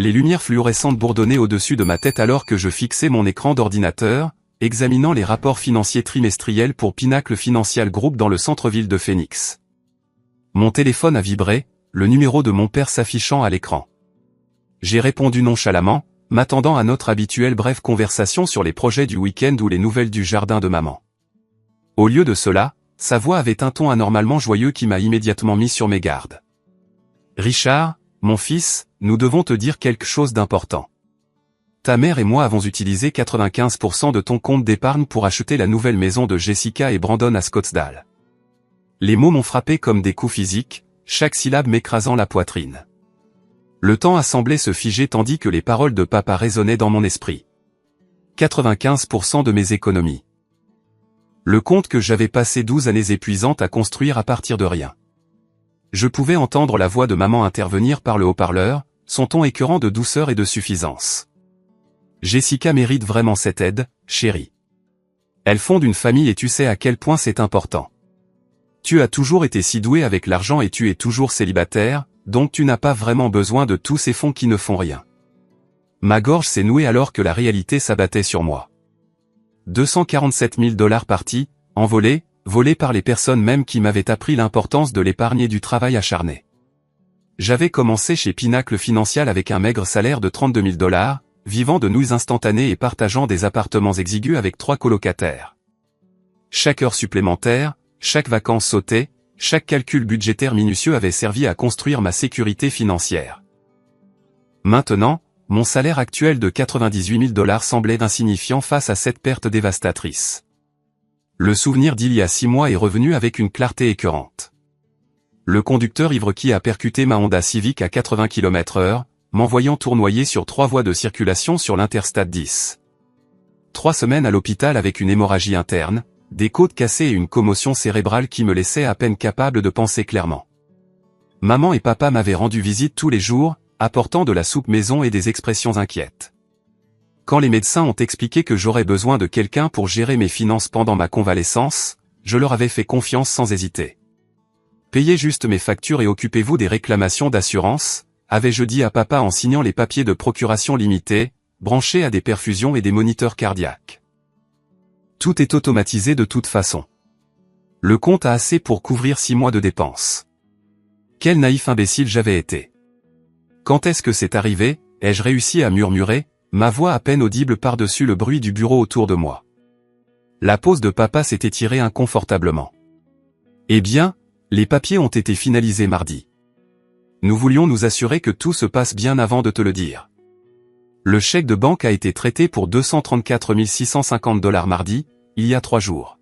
Les lumières fluorescentes bourdonnaient au-dessus de ma tête alors que je fixais mon écran d'ordinateur, examinant les rapports financiers trimestriels pour Pinnacle Financial Group dans le centre-ville de Phoenix. Mon téléphone a vibré, le numéro de mon père s'affichant à l'écran. J'ai répondu nonchalamment, m'attendant à notre habituelle brève conversation sur les projets du week-end ou les nouvelles du jardin de maman. Au lieu de cela, sa voix avait un ton anormalement joyeux qui m'a immédiatement mis sur mes gardes. « Richard, mon fils, nous devons te dire quelque chose d'important. Ta mère et moi avons utilisé 95% de ton compte d'épargne pour acheter la nouvelle maison de Jessica et Brandon à Scottsdale. » Les mots m'ont frappé comme des coups physiques, chaque syllabe m'écrasant la poitrine. Le temps a semblé se figer tandis que les paroles de papa résonnaient dans mon esprit. 95% de mes économies. Le compte que j'avais passé 12 années épuisantes à construire à partir de rien. Je pouvais entendre la voix de maman intervenir par le haut-parleur, son ton écœurant de douceur et de suffisance. Jessica mérite vraiment cette aide, chérie. Elle fonde une famille et tu sais à quel point c'est important. Tu as toujours été si doué avec l'argent et tu es toujours célibataire, donc tu n'as pas vraiment besoin de tous ces fonds qui ne font rien. Ma gorge s'est nouée alors que la réalité s'abattait sur moi. 247 000 $ partis, envolés, volés par les personnes même qui m'avaient appris l'importance de l'épargne et du travail acharné. J'avais commencé chez Pinnacle Financial avec un maigre salaire de 32 000 $, vivant de nouilles instantanées et partageant des appartements exigus avec 3 colocataires. Chaque heure supplémentaire, chaque vacance sautée, chaque calcul budgétaire minutieux avait servi à construire ma sécurité financière. Maintenant, mon salaire actuel de 98 000 $ semblait insignifiant face à cette perte dévastatrice. Le souvenir d'il y a 6 mois est revenu avec une clarté écœurante. Le conducteur ivre qui a percuté ma Honda Civic à 80 km/h, m'envoyant tournoyer sur 3 voies de circulation sur l'Interstate 10. 3 semaines à l'hôpital avec une hémorragie interne, des côtes cassées et une commotion cérébrale qui me laissaient à peine capable de penser clairement. Maman et papa m'avaient rendu visite tous les jours, apportant de la soupe maison et des expressions inquiètes. Quand les médecins ont expliqué que j'aurais besoin de quelqu'un pour gérer mes finances pendant ma convalescence, je leur avais fait confiance sans hésiter. Payez juste mes factures et occupez-vous des réclamations d'assurance, avais-je dit à papa en signant les papiers de procuration limitée, branchés à des perfusions et des moniteurs cardiaques. Tout est automatisé de toute façon. Le compte a assez pour couvrir 6 mois de dépenses. Quel naïf imbécile j'avais été. Quand est-ce que c'est arrivé, ai-je réussi à murmurer, ma voix à peine audible par-dessus le bruit du bureau autour de moi. La pause de papa s'est étirée inconfortablement. Eh bien, les papiers ont été finalisés mardi. Nous voulions nous assurer que tout se passe bien avant de te le dire. Le chèque de banque a été traité pour 234 650 $ mardi, il y a 3 jours.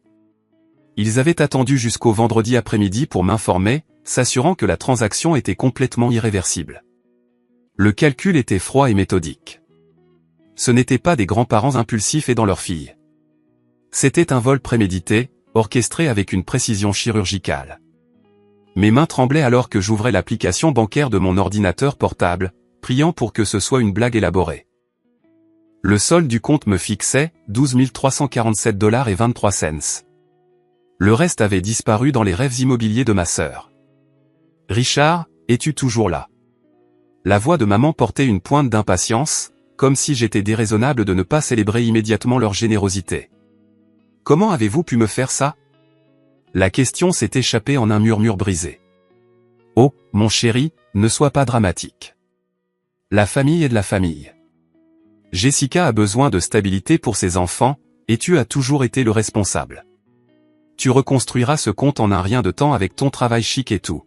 Ils avaient attendu jusqu'au vendredi après-midi pour m'informer, s'assurant que la transaction était complètement irréversible. Le calcul était froid et méthodique. Ce n'étaient pas des grands-parents impulsifs aidant leur fille. C'était un vol prémédité, orchestré avec une précision chirurgicale. Mes mains tremblaient alors que j'ouvrais l'application bancaire de mon ordinateur portable, priant pour que ce soit une blague élaborée. Le solde du compte me fixait 12 347 $ et 23 cents. Le reste avait disparu dans les rêves immobiliers de ma sœur. « Richard, es-tu toujours là ?» La voix de maman portait une pointe d'impatience, comme si j'étais déraisonnable de ne pas célébrer immédiatement leur générosité. « Comment avez-vous pu me faire ça ?» La question s'est échappée en un murmure brisé. « Oh, mon chéri, ne sois pas dramatique. La famille est de la famille. Jessica a besoin de stabilité pour ses enfants, et tu as toujours été le responsable. Tu reconstruiras ce compte en un rien de temps avec ton travail chic et tout.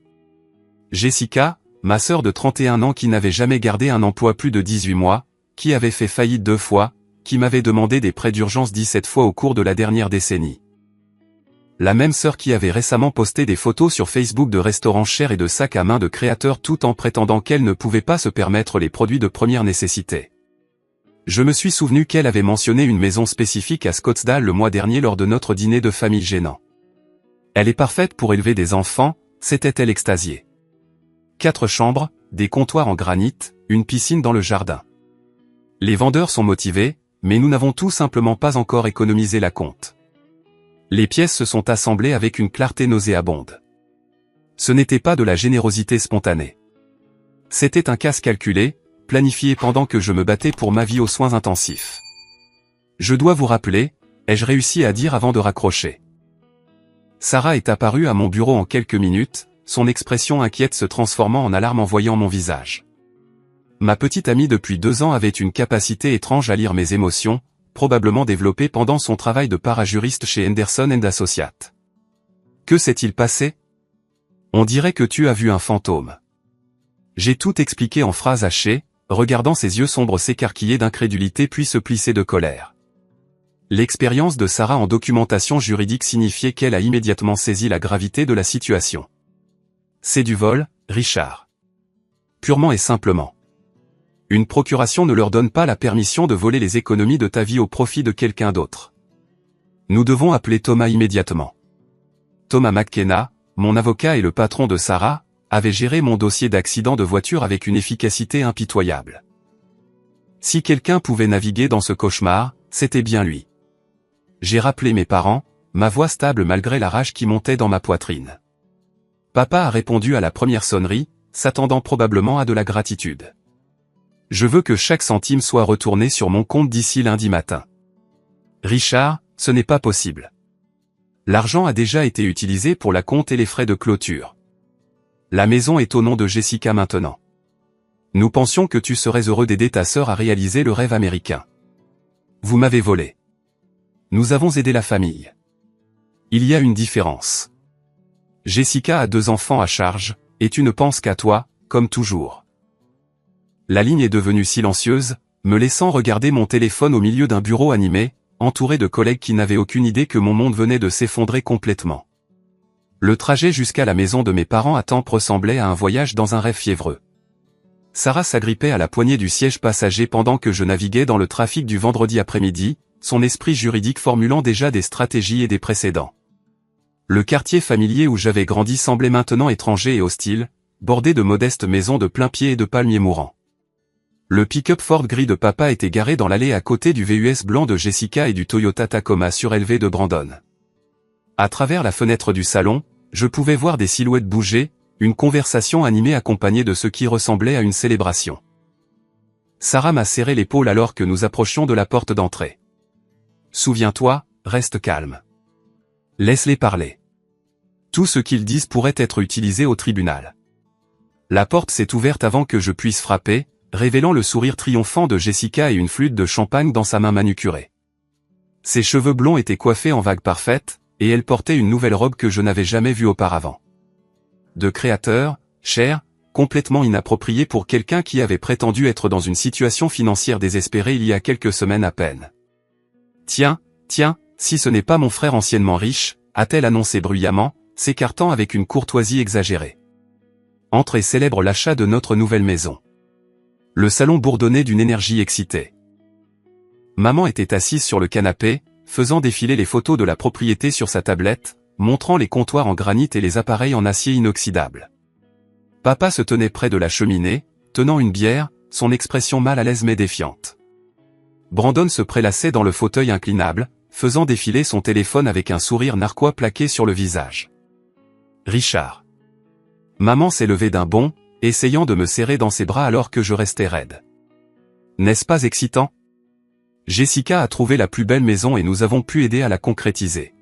Jessica, ma sœur de 31 ans qui n'avait jamais gardé un emploi plus de 18 mois, qui avait fait faillite 2 fois, qui m'avait demandé des prêts d'urgence 17 fois au cours de la dernière décennie. La même sœur qui avait récemment posté des photos sur Facebook de restaurants chers et de sacs à main de créateurs tout en prétendant qu'elle ne pouvait pas se permettre les produits de première nécessité. Je me suis souvenu qu'elle avait mentionné une maison spécifique à Scottsdale le mois dernier lors de notre dîner de famille gênant. Elle est parfaite pour élever des enfants, s'était-elle extasiée. 4 chambres, des comptoirs en granit, une piscine dans le jardin. Les vendeurs sont motivés, mais nous n'avons tout simplement pas encore économisé la compte. Les pièces se sont assemblées avec une clarté nauséabonde. Ce n'était pas de la générosité spontanée. C'était un casse calculé, planifié pendant que je me battais pour ma vie aux soins intensifs. Je dois vous rappeler, ai-je réussi à dire avant de raccrocher. Sarah est apparue à mon bureau en quelques minutes, son expression inquiète se transformant en alarme en voyant mon visage. Ma petite amie depuis 2 ans avait une capacité étrange à lire mes émotions, probablement développée pendant son travail de parajuriste chez Henderson & Associates. Que s'est-il passé? On dirait que tu as vu un fantôme. J'ai tout expliqué en phrases hachées, regardant ses yeux sombres s'écarquiller d'incrédulité puis se plisser de colère. L'expérience de Sarah en documentation juridique signifiait qu'elle a immédiatement saisi la gravité de la situation. C'est du vol, Richard. Purement et simplement. Une procuration ne leur donne pas la permission de voler les économies de ta vie au profit de quelqu'un d'autre. Nous devons appeler Thomas immédiatement. Thomas McKenna, mon avocat et le patron de Sarah, avait géré mon dossier d'accident de voiture avec une efficacité impitoyable. Si quelqu'un pouvait naviguer dans ce cauchemar, c'était bien lui. J'ai rappelé mes parents, ma voix stable malgré la rage qui montait dans ma poitrine. Papa a répondu à la première sonnerie, s'attendant probablement à de la gratitude. Je veux que chaque centime soit retourné sur mon compte d'ici lundi matin. Richard, ce n'est pas possible. L'argent a déjà été utilisé pour la compte et les frais de clôture. La maison est au nom de Jessica maintenant. Nous pensions que tu serais heureux d'aider ta sœur à réaliser le rêve américain. Vous m'avez volé. Nous avons aidé la famille. Il y a une différence. Jessica a 2 enfants à charge, et tu ne penses qu'à toi, comme toujours. La ligne est devenue silencieuse, me laissant regarder mon téléphone au milieu d'un bureau animé, entouré de collègues qui n'avaient aucune idée que mon monde venait de s'effondrer complètement. Le trajet jusqu'à la maison de mes parents à Tampa ressemblait à un voyage dans un rêve fiévreux. Sarah s'agrippait à la poignée du siège passager pendant que je naviguais dans le trafic du vendredi après-midi, son esprit juridique formulant déjà des stratégies et des précédents. Le quartier familier où j'avais grandi semblait maintenant étranger et hostile, bordé de modestes maisons de plain-pied et de palmiers mourants. Le pick-up Ford gris de papa était garé dans l'allée à côté du VUS blanc de Jessica et du Toyota Tacoma surélevé de Brandon. À travers la fenêtre du salon, je pouvais voir des silhouettes bouger, une conversation animée accompagnée de ce qui ressemblait à une célébration. Sarah m'a serré l'épaule alors que nous approchions de la porte d'entrée. Souviens-toi, reste calme. Laisse-les parler. Tout ce qu'ils disent pourrait être utilisé au tribunal. La porte s'est ouverte avant que je puisse frapper, révélant le sourire triomphant de Jessica et une flûte de champagne dans sa main manucurée. Ses cheveux blonds étaient coiffés en vagues parfaites, et elle portait une nouvelle robe que je n'avais jamais vue auparavant. De créateur, chère, complètement inappropriée pour quelqu'un qui avait prétendu être dans une situation financière désespérée il y a quelques semaines à peine. Tiens, si ce n'est pas mon frère anciennement riche, a-t-elle annoncé bruyamment, s'écartant avec une courtoisie exagérée. Entre et célèbre l'achat de notre nouvelle maison. Le salon bourdonnait d'une énergie excitée. Maman était assise sur le canapé, faisant défiler les photos de la propriété sur sa tablette, montrant les comptoirs en granit et les appareils en acier inoxydable. Papa se tenait près de la cheminée, tenant une bière, son expression mal à l'aise mais défiante. Brandon se prélassait dans le fauteuil inclinable, faisant défiler son téléphone avec un sourire narquois plaqué sur le visage. Richard. Maman s'est levée d'un bond, essayant de me serrer dans ses bras alors que je restais raide. N'est-ce pas excitant? Jessica a trouvé la plus belle maison et nous avons pu aider à la concrétiser.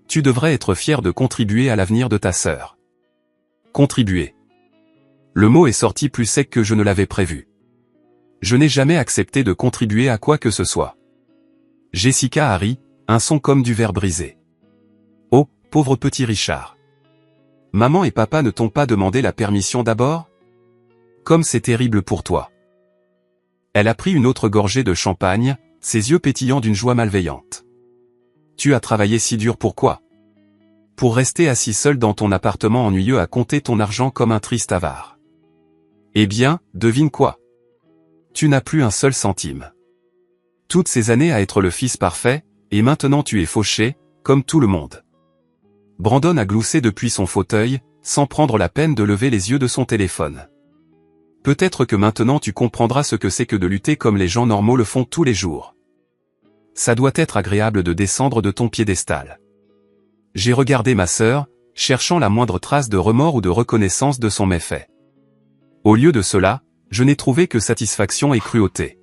Tu devrais être fier de contribuer à l'avenir de ta sœur. Contribuer. Le mot est sorti plus sec que je ne l'avais prévu. Je n'ai jamais accepté de contribuer à quoi que ce soit. Jessica a ri, un son comme du verre brisé. Oh, pauvre petit Richard. Maman et papa ne t'ont pas demandé la permission d'abord? Comme c'est terrible pour toi. Elle a pris une autre gorgée de champagne, ses yeux pétillants d'une joie malveillante. Tu as travaillé si dur pourquoi? Pour rester assis seul dans ton appartement ennuyeux à compter ton argent comme un triste avare. Eh bien, devine quoi? Tu n'as plus un seul centime. Toutes ces années à être le fils parfait, et maintenant tu es fauché, comme tout le monde. Brandon a gloussé depuis son fauteuil, sans prendre la peine de lever les yeux de son téléphone. Peut-être que maintenant tu comprendras ce que c'est que de lutter comme les gens normaux le font tous les jours. Ça doit être agréable de descendre de ton piédestal. J'ai regardé ma sœur, cherchant la moindre trace de remords ou de reconnaissance de son méfait. Au lieu de cela, Je n'ai trouvé que satisfaction et cruauté.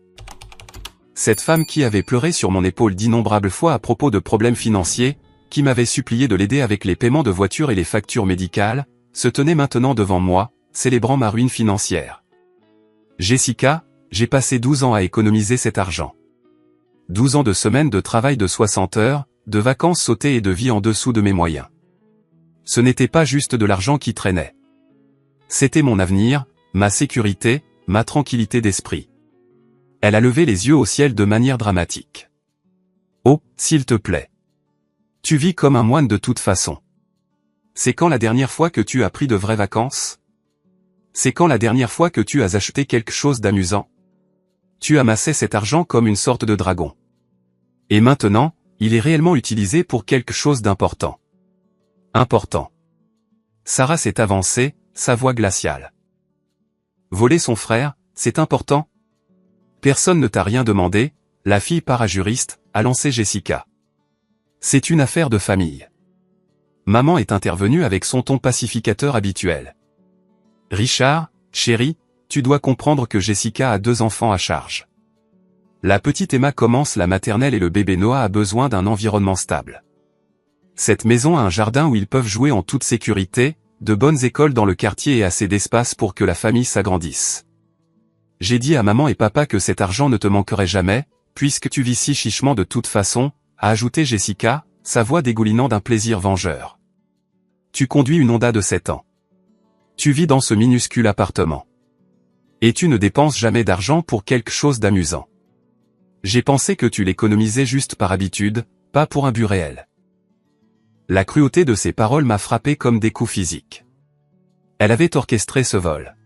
Cette femme qui avait pleuré sur mon épaule d'innombrables fois à propos de problèmes financiers, qui m'avait supplié de l'aider avec les paiements de voiture et les factures médicales, se tenait maintenant devant moi, célébrant ma ruine financière. Jessica, j'ai passé 12 ans à économiser cet argent. 12 ans de semaines de travail de 60 heures, de vacances sautées et de vie en dessous de mes moyens. Ce n'était pas juste de l'argent qui traînait. C'était mon avenir, ma sécurité, ma tranquillité d'esprit. Elle a levé les yeux au ciel de manière dramatique. Oh, s'il te plaît. Tu vis comme un moine de toute façon. C'est quand la dernière fois que tu as pris de vraies vacances? C'est quand la dernière fois que tu as acheté quelque chose d'amusant? Tu amassais cet argent comme une sorte de dragon. Et maintenant, il est réellement utilisé pour quelque chose d'important. Important. Sarah s'est avancée, sa voix glaciale. Voler son frère, c'est important? Personne ne t'a rien demandé, la fille parajuriste, a lancé Jessica. C'est une affaire de famille. Maman est intervenue avec son ton pacificateur habituel. Richard, chérie, tu dois comprendre que Jessica a 2 enfants à charge. La petite Emma commence la maternelle et le bébé Noah a besoin d'un environnement stable. Cette maison a un jardin où ils peuvent jouer en toute sécurité, de bonnes écoles dans le quartier et assez d'espace pour que la famille s'agrandisse. J'ai dit à maman et papa que cet argent ne te manquerait jamais, puisque tu vis si chichement de toute façon, a ajouté Jessica, sa voix dégoulinant d'un plaisir vengeur. Tu conduis une Honda de 7 ans. Tu vis dans ce minuscule appartement. Et tu ne dépenses jamais d'argent pour quelque chose d'amusant. J'ai pensé que tu l'économisais juste par habitude, pas pour un but réel. La cruauté de ces paroles m'a frappé comme des coups physiques. Elle avait orchestré ce vol.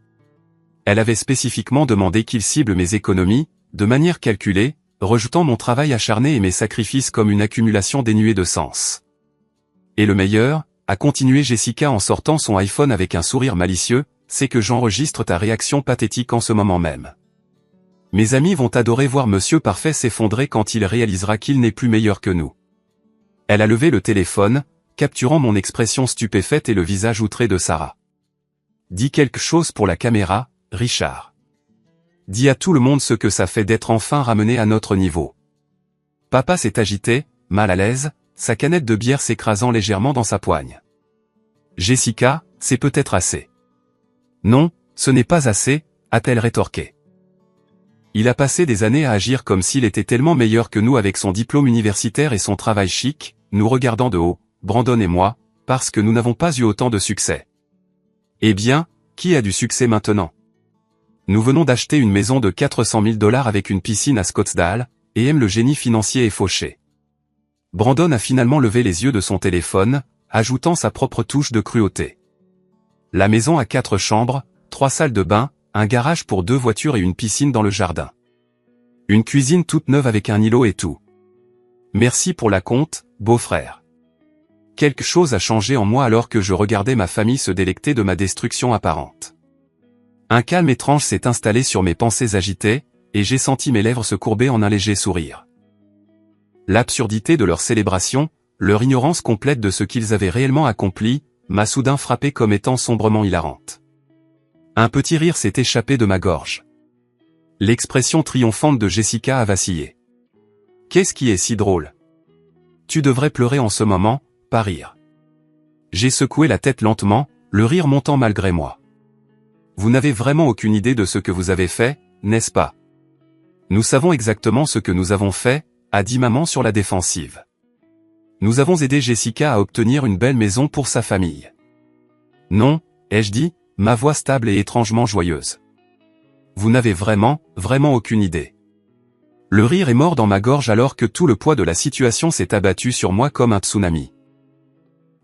Elle avait spécifiquement demandé qu'il cible mes économies, de manière calculée, rejetant mon travail acharné et mes sacrifices comme une accumulation dénuée de sens. Et le meilleur, a continué Jessica en sortant son iPhone avec un sourire malicieux, c'est que j'enregistre ta réaction pathétique en ce moment même. Mes amis vont adorer voir Monsieur Parfait s'effondrer quand il réalisera qu'il n'est plus meilleur que nous. Elle a levé le téléphone, capturant mon expression stupéfaite et le visage outré de Sarah. Dis quelque chose pour la caméra, Richard. Dis à tout le monde ce que ça fait d'être enfin ramené à notre niveau. Papa s'est agité, mal à l'aise, sa canette de bière s'écrasant légèrement dans sa poigne. Jessica, c'est peut-être assez. Non, ce n'est pas assez, a-t-elle rétorqué. Il a passé des années à agir comme s'il était tellement meilleur que nous avec son diplôme universitaire et son travail chic, nous regardant de haut, Brandon et moi, parce que nous n'avons pas eu autant de succès. Eh bien, qui a du succès maintenant? Nous venons d'acheter une maison de 400 000 $ avec une piscine à Scottsdale, et aime le génie financier est fauché. Brandon a finalement levé les yeux de son téléphone, ajoutant sa propre touche de cruauté. La maison a 4 chambres, 3 salles de bain, un garage pour 2 voitures et une piscine dans le jardin. Une cuisine toute neuve avec un îlot et tout. Merci pour la compte, beau-frère. Quelque chose a changé en moi alors que je regardais ma famille se délecter de ma destruction apparente. Un calme étrange s'est installé sur mes pensées agitées, et j'ai senti mes lèvres se courber en un léger sourire. L'absurdité de leur célébration, leur ignorance complète de ce qu'ils avaient réellement accompli, m'a soudain frappé comme étant sombrement hilarante. Un petit rire s'est échappé de ma gorge. L'expression triomphante de Jessica a vacillé. Qu'est-ce qui est si drôle? Tu devrais pleurer en ce moment, pas rire. J'ai secoué la tête lentement, le rire montant malgré moi. Vous n'avez vraiment aucune idée de ce que vous avez fait, n'est-ce pas? Nous savons exactement ce que nous avons fait, a dit maman sur la défensive. Nous avons aidé Jessica à obtenir une belle maison pour sa famille. Non, ai-je dit, ma voix stable et étrangement joyeuse. Vous n'avez vraiment aucune idée. Le rire est mort dans ma gorge alors que tout le poids de la situation s'est abattu sur moi comme un tsunami.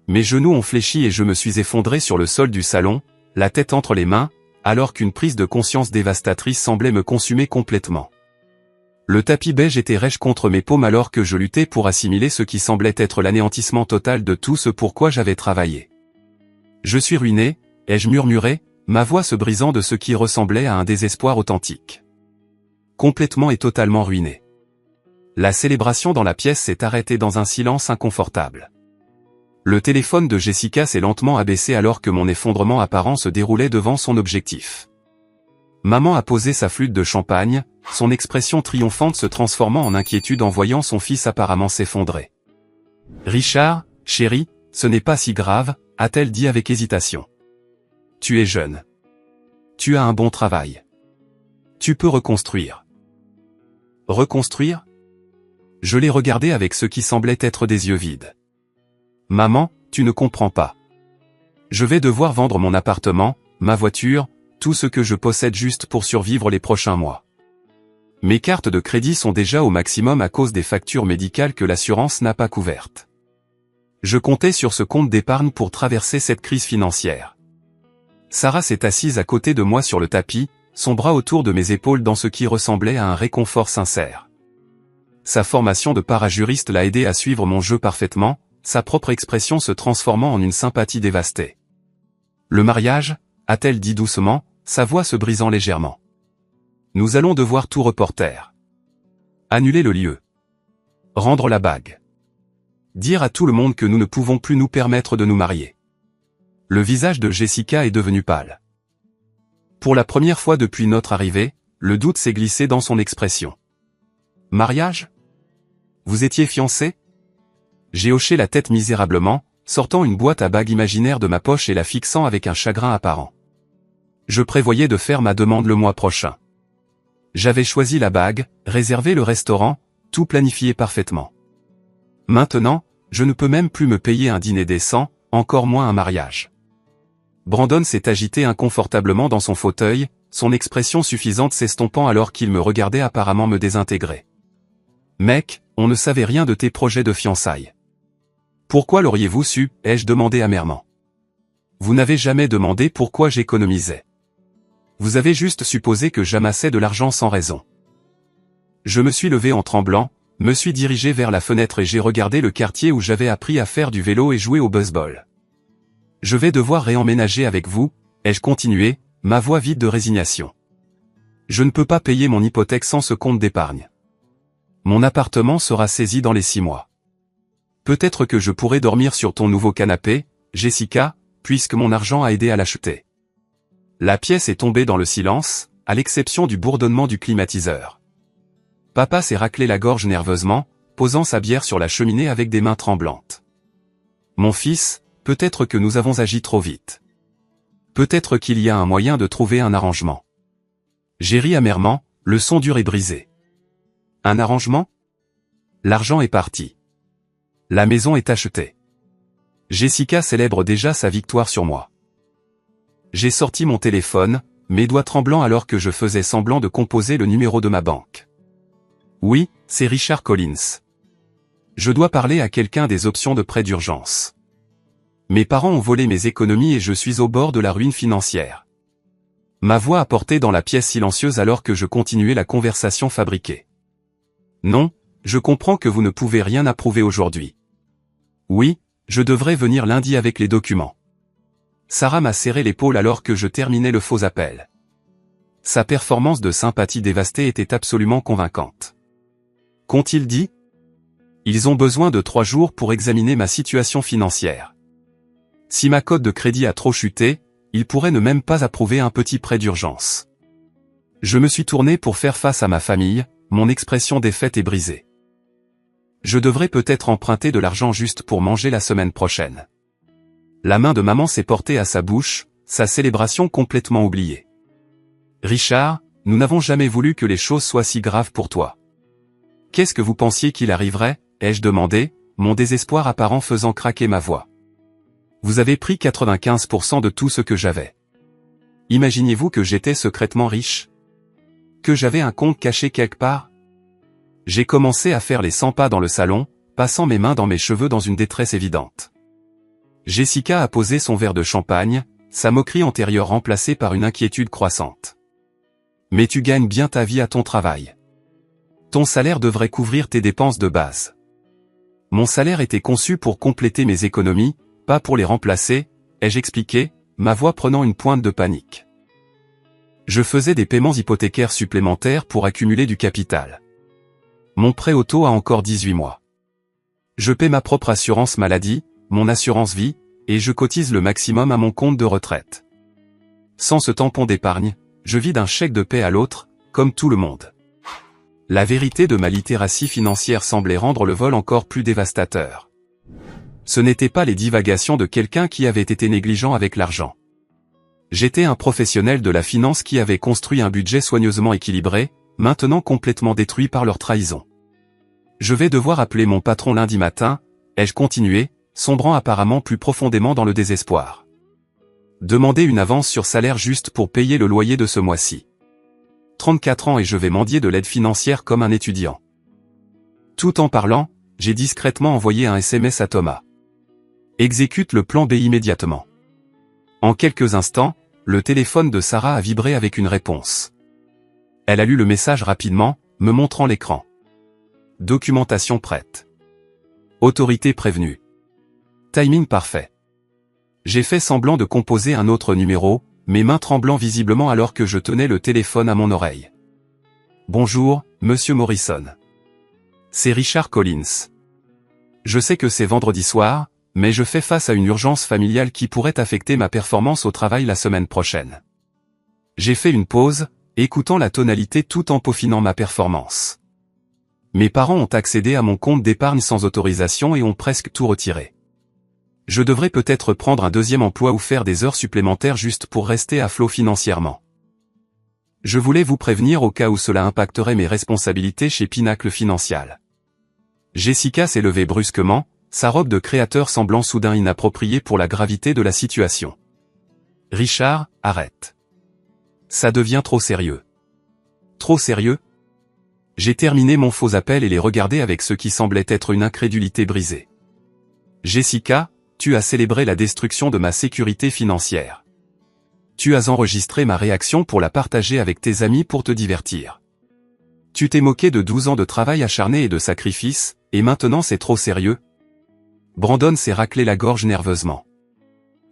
Mes genoux ont fléchi et je me suis effondré sur le sol du salon, la tête entre les mains, alors qu'une prise de conscience dévastatrice semblait me consumer complètement. Le tapis beige était rêche contre mes paumes alors que je luttais pour assimiler ce qui semblait être l'anéantissement total de tout ce pour quoi j'avais travaillé. Je suis ruiné, ai-je murmuré, ma voix se brisant de ce qui ressemblait à un désespoir authentique. Complètement et totalement ruiné. La célébration dans la pièce s'est arrêtée dans un silence inconfortable. Le téléphone de Jessica s'est lentement abaissé alors que mon effondrement apparent se déroulait devant son objectif. Maman a posé sa flûte de champagne, son expression triomphante se transformant en inquiétude en voyant son fils apparemment s'effondrer. « Richard, chéri, ce n'est pas si grave, a-t-elle dit avec hésitation. Tu es jeune. Tu as un bon travail. Tu peux reconstruire. » Reconstruire? Je l'ai regardé avec ce qui semblait être des yeux vides. « Maman, tu ne comprends pas. Je vais devoir vendre mon appartement, ma voiture, tout ce que je possède juste pour survivre les prochains mois. Mes cartes de crédit sont déjà au maximum à cause des factures médicales que l'assurance n'a pas couvertes. Je comptais sur ce compte d'épargne pour traverser cette crise financière. » Sarah s'est assise à côté de moi sur le tapis, son bras autour de mes épaules dans ce qui ressemblait à un réconfort sincère. Sa formation de parajuriste l'a aidé à suivre mon jeu parfaitement, sa propre expression se transformant en une sympathie dévastée. « Le mariage ?» a-t-elle dit doucement, sa voix se brisant légèrement. « Nous allons devoir tout reporter. Annuler le lieu. Rendre la bague. Dire à tout le monde que nous ne pouvons plus nous permettre de nous marier. » Le visage de Jessica est devenu pâle. Pour la première fois depuis notre arrivée, le doute s'est glissé dans son expression. « Mariage? Vous étiez fiancés ?» J'ai hoché la tête misérablement, sortant une boîte à bagues imaginaire de ma poche et la fixant avec un chagrin apparent. Je prévoyais de faire ma demande le mois prochain. J'avais choisi la bague, réservé le restaurant, tout planifié parfaitement. Maintenant, je ne peux même plus me payer un dîner décent, encore moins un mariage. Brandon s'est agité inconfortablement dans son fauteuil, son expression suffisante s'estompant alors qu'il me regardait apparemment me désintégrer. « Mec, on ne savait rien de tes projets de fiançailles. » « Pourquoi l'auriez-vous su ?» ai-je demandé amèrement. « Vous n'avez jamais demandé pourquoi j'économisais. Vous avez juste supposé que j'amassais de l'argent sans raison. » Je me suis levé en tremblant, me suis dirigé vers la fenêtre et j'ai regardé le quartier où j'avais appris à faire du vélo et jouer au baseball. « Je vais devoir réemménager avec vous, » ai-je continué, ma voix vide de résignation. « Je ne peux pas payer mon hypothèque sans ce compte d'épargne. Mon appartement sera saisi dans les 6 mois. Peut-être que je pourrai dormir sur ton nouveau canapé, Jessica, puisque mon argent a aidé à l'acheter. » La pièce est tombée dans le silence, à l'exception du bourdonnement du climatiseur. Papa s'est raclé la gorge nerveusement, posant sa bière sur la cheminée avec des mains tremblantes. « Mon fils, peut-être que nous avons agi trop vite. Peut-être qu'il y a un moyen de trouver un arrangement. » J'ai ri amèrement, le son dur et brisé. « Un arrangement ? L'argent est parti. La maison est achetée. Jessica célèbre déjà sa victoire sur moi. » J'ai sorti mon téléphone, mes doigts tremblants alors que je faisais semblant de composer le numéro de ma banque. « Oui, c'est Richard Collins. Je dois parler à quelqu'un des options de prêt d'urgence. Mes parents ont volé mes économies et je suis au bord de la ruine financière. » Ma voix a porté dans la pièce silencieuse alors que je continuais la conversation fabriquée. « Non, je comprends que vous ne pouvez rien approuver aujourd'hui. Oui, je devrais venir lundi avec les documents. » Sarah m'a serré l'épaule alors que je terminais le faux appel. Sa performance de sympathie dévastée était absolument convaincante. Qu'ont-ils dit? Ils ont besoin de 3 jours pour examiner ma situation financière. Si ma cote de crédit a trop chuté, ils pourraient ne même pas approuver un petit prêt d'urgence. Je me suis tourné pour faire face à ma famille, mon expression défaite et brisée. Je devrais peut-être emprunter de l'argent juste pour manger la semaine prochaine. La main de maman s'est portée à sa bouche, sa célébration complètement oubliée. « Richard, nous n'avons jamais voulu que les choses soient si graves pour toi. Qu'est-ce que vous pensiez qu'il arriverait ?» ai-je demandé, mon désespoir apparent faisant craquer ma voix. « Vous avez pris 95% de tout ce que j'avais. Imaginiez-vous que j'étais secrètement riche? Que j'avais un compte caché quelque part? » J'ai commencé à faire les 100 pas dans le salon, passant mes mains dans mes cheveux dans une détresse évidente. Jessica a posé son verre de champagne, sa moquerie antérieure remplacée par une inquiétude croissante. « Mais tu gagnes bien ta vie à ton travail. Ton salaire devrait couvrir tes dépenses de base. » Mon salaire était conçu pour compléter mes économies, pas pour les remplacer, ai-je expliqué, ma voix prenant une pointe de panique. Je faisais des paiements hypothécaires supplémentaires pour accumuler du capital. Mon prêt auto a encore 18 mois. Je paie ma propre assurance maladie, mon assurance vie, et je cotise le maximum à mon compte de retraite. Sans ce tampon d'épargne, je vis d'un chèque de paie à l'autre, comme tout le monde. La vérité de ma littératie financière semblait rendre le vol encore plus dévastateur. Ce n'étaient pas les divagations de quelqu'un qui avait été négligent avec l'argent. J'étais un professionnel de la finance qui avait construit un budget soigneusement équilibré, maintenant complètement détruit par leur trahison. Je vais devoir appeler mon patron lundi matin, ai-je continué, sombrant apparemment plus profondément dans le désespoir. Demander une avance sur salaire juste pour payer le loyer de ce mois-ci. 34 ans et je vais mendier de l'aide financière comme un étudiant. Tout en parlant, j'ai discrètement envoyé un SMS à Thomas. Exécute le plan B immédiatement. En quelques instants, le téléphone de Sarah a vibré avec une réponse. Elle a lu le message rapidement, me montrant l'écran. Documentation prête. Autorité prévenue. Timing parfait. J'ai fait semblant de composer un autre numéro, mes mains tremblant visiblement alors que je tenais le téléphone à mon oreille. Bonjour, Monsieur Morrison. C'est Richard Collins. Je sais que c'est vendredi soir, mais je fais face à une urgence familiale qui pourrait affecter ma performance au travail la semaine prochaine. J'ai fait une pause, écoutant la tonalité tout en peaufinant ma performance. Mes parents ont accédé à mon compte d'épargne sans autorisation et ont presque tout retiré. Je devrais peut-être prendre un deuxième emploi ou faire des heures supplémentaires juste pour rester à flot financièrement. Je voulais vous prévenir au cas où cela impacterait mes responsabilités chez Pinacle Financial. Jessica s'est levée brusquement, sa robe de créateur semblant soudain inappropriée pour la gravité de la situation. Richard, arrête. Ça devient trop sérieux. Trop sérieux? J'ai terminé mon faux appel et les regardé avec ce qui semblait être une incrédulité brisée. Jessica, tu as célébré la destruction de ma sécurité financière. Tu as enregistré ma réaction pour la partager avec tes amis pour te divertir. Tu t'es moqué de 12 ans de travail acharné et de sacrifice, et maintenant c'est trop sérieux? Brandon s'est raclé la gorge nerveusement.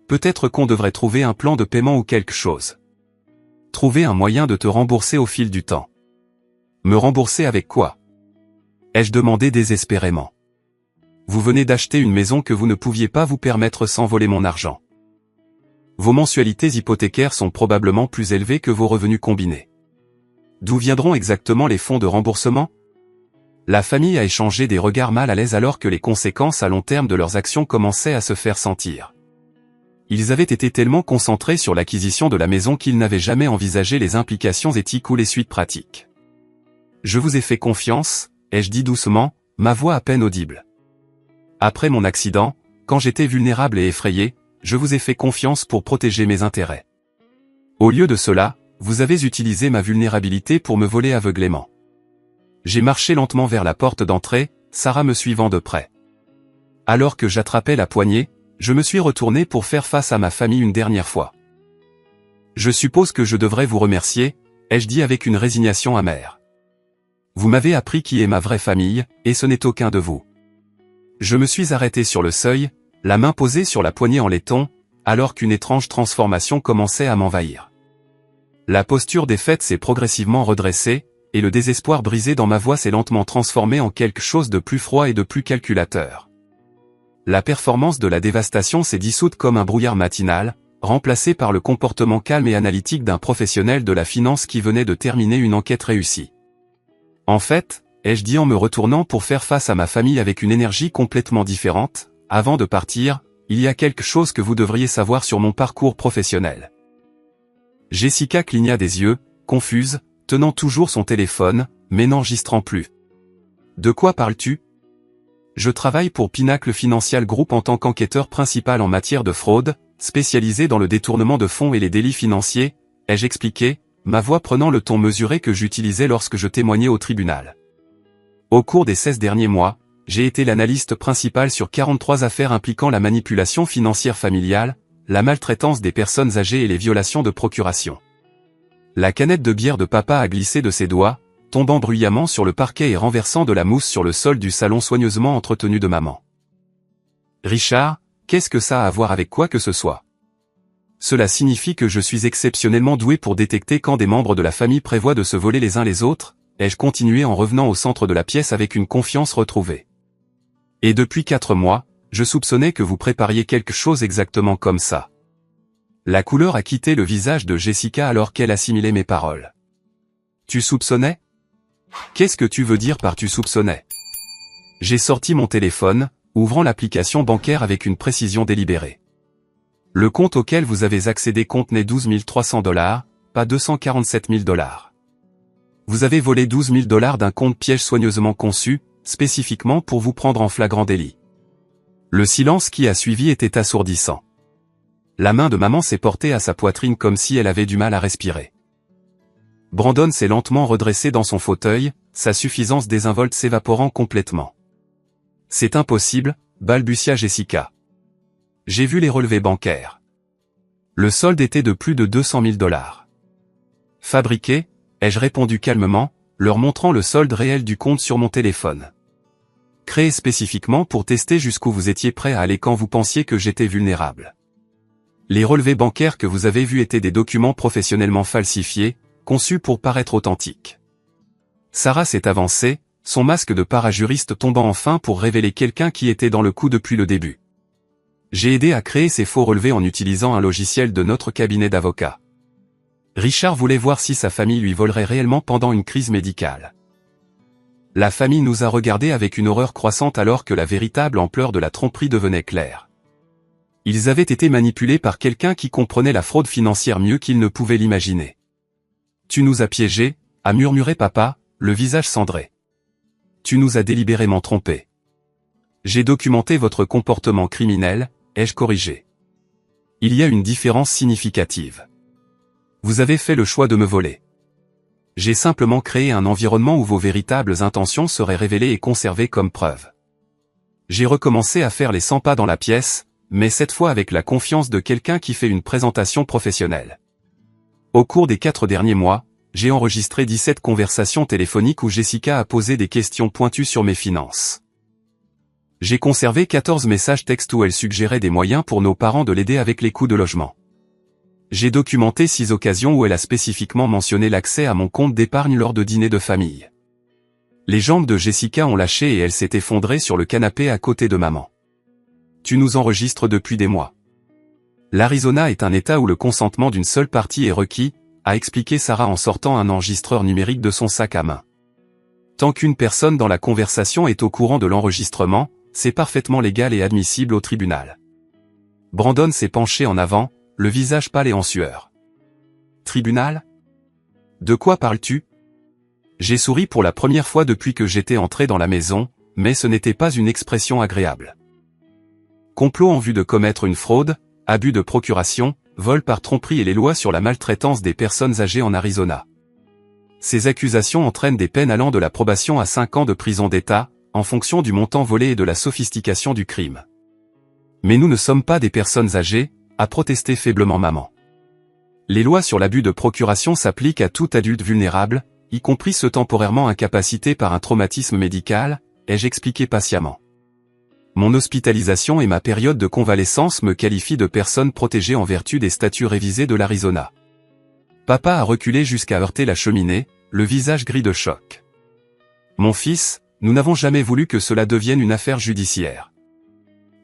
Peut-être qu'on devrait trouver un plan de paiement ou quelque chose. Trouver un moyen de te rembourser au fil du temps. Me rembourser avec quoi? Ai-je demandé désespérément. Vous venez d'acheter une maison que vous ne pouviez pas vous permettre sans voler mon argent. Vos mensualités hypothécaires sont probablement plus élevées que vos revenus combinés. D'où viendront exactement les fonds de remboursement? La famille a échangé des regards mal à l'aise alors que les conséquences à long terme de leurs actions commençaient à se faire sentir. Ils avaient été tellement concentrés sur l'acquisition de la maison qu'ils n'avaient jamais envisagé les implications éthiques ou les suites pratiques. Je vous ai fait confiance, ai-je dit doucement, ma voix à peine audible. Après mon accident, quand j'étais vulnérable et effrayé, je vous ai fait confiance pour protéger mes intérêts. Au lieu de cela, vous avez utilisé ma vulnérabilité pour me voler aveuglément. J'ai marché lentement vers la porte d'entrée, Sarah me suivant de près. Alors que j'attrapais la poignée, je me suis retourné pour faire face à ma famille une dernière fois. Je suppose que je devrais vous remercier, ai-je dit avec une résignation amère. Vous m'avez appris qui est ma vraie famille, et ce n'est aucun de vous. Je me suis arrêté sur le seuil, la main posée sur la poignée en laiton, alors qu'une étrange transformation commençait à m'envahir. La posture défaite s'est progressivement redressée, et le désespoir brisé dans ma voix s'est lentement transformé en quelque chose de plus froid et de plus calculateur. La performance de la dévastation s'est dissoute comme un brouillard matinal, remplacé par le comportement calme et analytique d'un professionnel de la finance qui venait de terminer une enquête réussie. En fait, ai-je dit en me retournant pour faire face à ma famille avec une énergie complètement différente, avant de partir, il y a quelque chose que vous devriez savoir sur mon parcours professionnel. Jessica cligna des yeux, confuse, tenant toujours son téléphone, mais n'enregistrant plus. De quoi parles-tu? Je travaille pour Pinacle Financial Group en tant qu'enquêteur principal en matière de fraude, spécialisé dans le détournement de fonds et les délits financiers, ai-je expliqué, ma voix prenant le ton mesuré que j'utilisais lorsque je témoignais au tribunal. Au cours des 16 derniers mois, j'ai été l'analyste principal sur 43 affaires impliquant la manipulation financière familiale, la maltraitance des personnes âgées et les violations de procuration. La canette de bière de papa a glissé de ses doigts, tombant bruyamment sur le parquet et renversant de la mousse sur le sol du salon soigneusement entretenu de maman. Richard, qu'est-ce que ça a à voir avec quoi que ce soit? Cela signifie que je suis exceptionnellement doué pour détecter quand des membres de la famille prévoient de se voler les uns les autres, ai-je continué en revenant au centre de la pièce avec une confiance retrouvée. Et depuis 4 mois, je soupçonnais que vous prépariez quelque chose exactement comme ça. La couleur a quitté le visage de Jessica alors qu'elle assimilait mes paroles. Tu soupçonnais? Qu'est-ce que tu veux dire par tu soupçonnais? J'ai sorti mon téléphone, ouvrant l'application bancaire avec une précision délibérée. Le compte auquel vous avez accédé contenait 12 300 $, pas 247 000 $. Vous avez volé 12 000 $ d'un compte piège soigneusement conçu, spécifiquement pour vous prendre en flagrant délit. Le silence qui a suivi était assourdissant. La main de maman s'est portée à sa poitrine comme si elle avait du mal à respirer. Brandon s'est lentement redressé dans son fauteuil, sa suffisance désinvolte s'évaporant complètement. C'est impossible, balbutia Jessica. J'ai vu les relevés bancaires. Le solde était de plus de 200 000 $. Fabriqué, ai-je répondu calmement, leur montrant le solde réel du compte sur mon téléphone. Créé spécifiquement pour tester jusqu'où vous étiez prêt à aller quand vous pensiez que j'étais vulnérable. Les relevés bancaires que vous avez vus étaient des documents professionnellement falsifiés, conçus pour paraître authentiques. Sarah s'est avancée, son masque de parajuriste tombant enfin pour révéler quelqu'un qui était dans le coup depuis le début. J'ai aidé à créer ces faux relevés en utilisant un logiciel de notre cabinet d'avocats. Richard voulait voir si sa famille lui volerait réellement pendant une crise médicale. La famille nous a regardés avec une horreur croissante alors que la véritable ampleur de la tromperie devenait claire. Ils avaient été manipulés par quelqu'un qui comprenait la fraude financière mieux qu'ils ne pouvaient l'imaginer. Tu nous as piégés, a murmuré papa, le visage cendré. Tu nous as délibérément trompés. J'ai documenté votre comportement criminel, ai-je corrigé. Il y a une différence significative. Vous avez fait le choix de me voler. J'ai simplement créé un environnement où vos véritables intentions seraient révélées et conservées comme preuve. J'ai recommencé à faire les 100 pas dans la pièce, mais cette fois avec la confiance de quelqu'un qui fait une présentation professionnelle. Au cours des 4 derniers mois, j'ai enregistré 17 conversations téléphoniques où Jessica a posé des questions pointues sur mes finances. J'ai conservé 14 messages textes où elle suggérait des moyens pour nos parents de l'aider avec les coûts de logement. J'ai documenté 6 occasions où elle a spécifiquement mentionné l'accès à mon compte d'épargne lors de dîners de famille. Les jambes de Jessica ont lâché et elle s'est effondrée sur le canapé à côté de maman. Tu nous enregistres depuis des mois. L'Arizona est un État où le consentement d'une seule partie est requis, a expliqué Sarah en sortant un enregistreur numérique de son sac à main. Tant qu'une personne dans la conversation est au courant de l'enregistrement, c'est parfaitement légal et admissible au tribunal. Brandon s'est penché en avant, le visage pâle et en sueur. Tribunal? De quoi parles-tu? J'ai souri pour la première fois depuis que j'étais entré dans la maison, mais ce n'était pas une expression agréable. Complot en vue de commettre une fraude, abus de procuration, vol par tromperie et les lois sur la maltraitance des personnes âgées en Arizona. Ces accusations entraînent des peines allant de la probation à 5 ans de prison d'État, en fonction du montant volé et de la sophistication du crime. Mais nous ne sommes pas des personnes âgées, a protesté faiblement maman. Les lois sur l'abus de procuration s'appliquent à tout adulte vulnérable, y compris ceux temporairement incapacités par un traumatisme médical, ai-je expliqué patiemment. Mon hospitalisation et ma période de convalescence me qualifient de personne protégée en vertu des statuts révisés de l'Arizona. Papa a reculé jusqu'à heurter la cheminée, le visage gris de choc. Mon fils, nous n'avons jamais voulu que cela devienne une affaire judiciaire.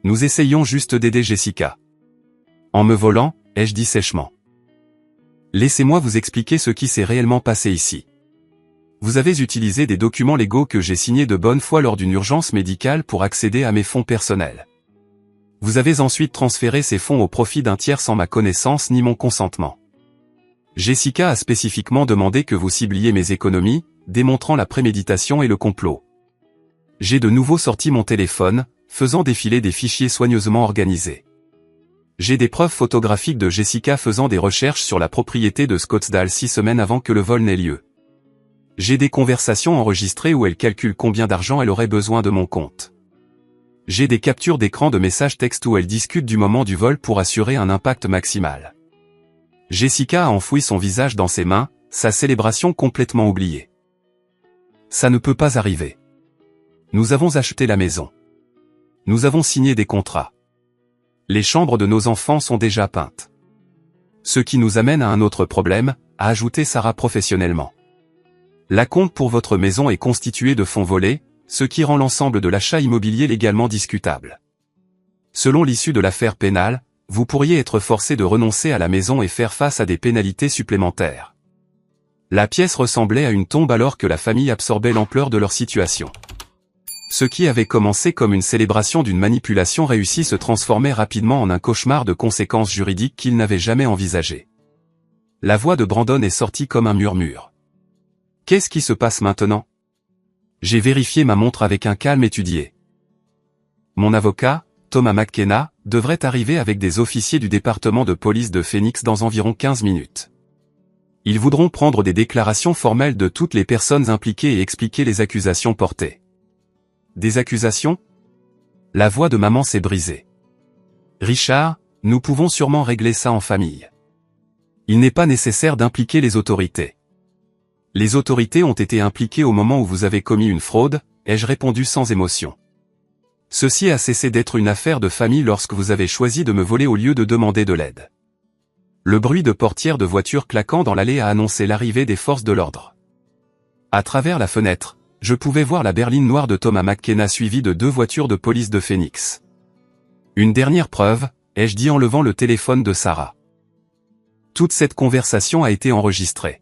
Nous essayons juste d'aider Jessica. En me volant, ai-je dit sèchement. Laissez-moi vous expliquer ce qui s'est réellement passé ici. Vous avez utilisé des documents légaux que j'ai signés de bonne foi lors d'une urgence médicale pour accéder à mes fonds personnels. Vous avez ensuite transféré ces fonds au profit d'un tiers sans ma connaissance ni mon consentement. Jessica a spécifiquement demandé que vous cibliez mes économies, démontrant la préméditation et le complot. J'ai de nouveau sorti mon téléphone, faisant défiler des fichiers soigneusement organisés. J'ai des preuves photographiques de Jessica faisant des recherches sur la propriété de Scottsdale 6 semaines avant que le vol n'ait lieu. J'ai des conversations enregistrées où elle calcule combien d'argent elle aurait besoin de mon compte. J'ai des captures d'écran de messages textes où elle discute du moment du vol pour assurer un impact maximal. Jessica a enfoui son visage dans ses mains, sa célébration complètement oubliée. Ça ne peut pas arriver. Nous avons acheté la maison. Nous avons signé des contrats. Les chambres de nos enfants sont déjà peintes. Ce qui nous amène à un autre problème, a ajouté Sarah professionnellement. L'acompte pour votre maison est constitué de fonds volés, ce qui rend l'ensemble de l'achat immobilier légalement discutable. Selon l'issue de l'affaire pénale, vous pourriez être forcé de renoncer à la maison et faire face à des pénalités supplémentaires. La pièce ressemblait à une tombe alors que la famille absorbait l'ampleur de leur situation. Ce qui avait commencé comme une célébration d'une manipulation réussie se transformait rapidement en un cauchemar de conséquences juridiques qu'ils n'avaient jamais envisagées. La voix de Brandon est sortie comme un murmure. Qu'est-ce qui se passe maintenant? J'ai vérifié ma montre avec un calme étudié. Mon avocat, Thomas McKenna, devrait arriver avec des officiers du département de police de Phoenix dans environ 15 minutes. Ils voudront prendre des déclarations formelles de toutes les personnes impliquées et expliquer les accusations portées. Des accusations? La voix de maman s'est brisée. Richard, nous pouvons sûrement régler ça en famille. Il n'est pas nécessaire d'impliquer les autorités. Les autorités ont été impliquées au moment où vous avez commis une fraude, ai-je répondu sans émotion. Ceci a cessé d'être une affaire de famille lorsque vous avez choisi de me voler au lieu de demander de l'aide. Le bruit de portières de voitures claquant dans l'allée a annoncé l'arrivée des forces de l'ordre. À travers la fenêtre, je pouvais voir la berline noire de Thomas McKenna suivie de 2 voitures de police de Phoenix. Une dernière preuve, ai-je dit en levant le téléphone de Sarah. Toute cette conversation a été enregistrée.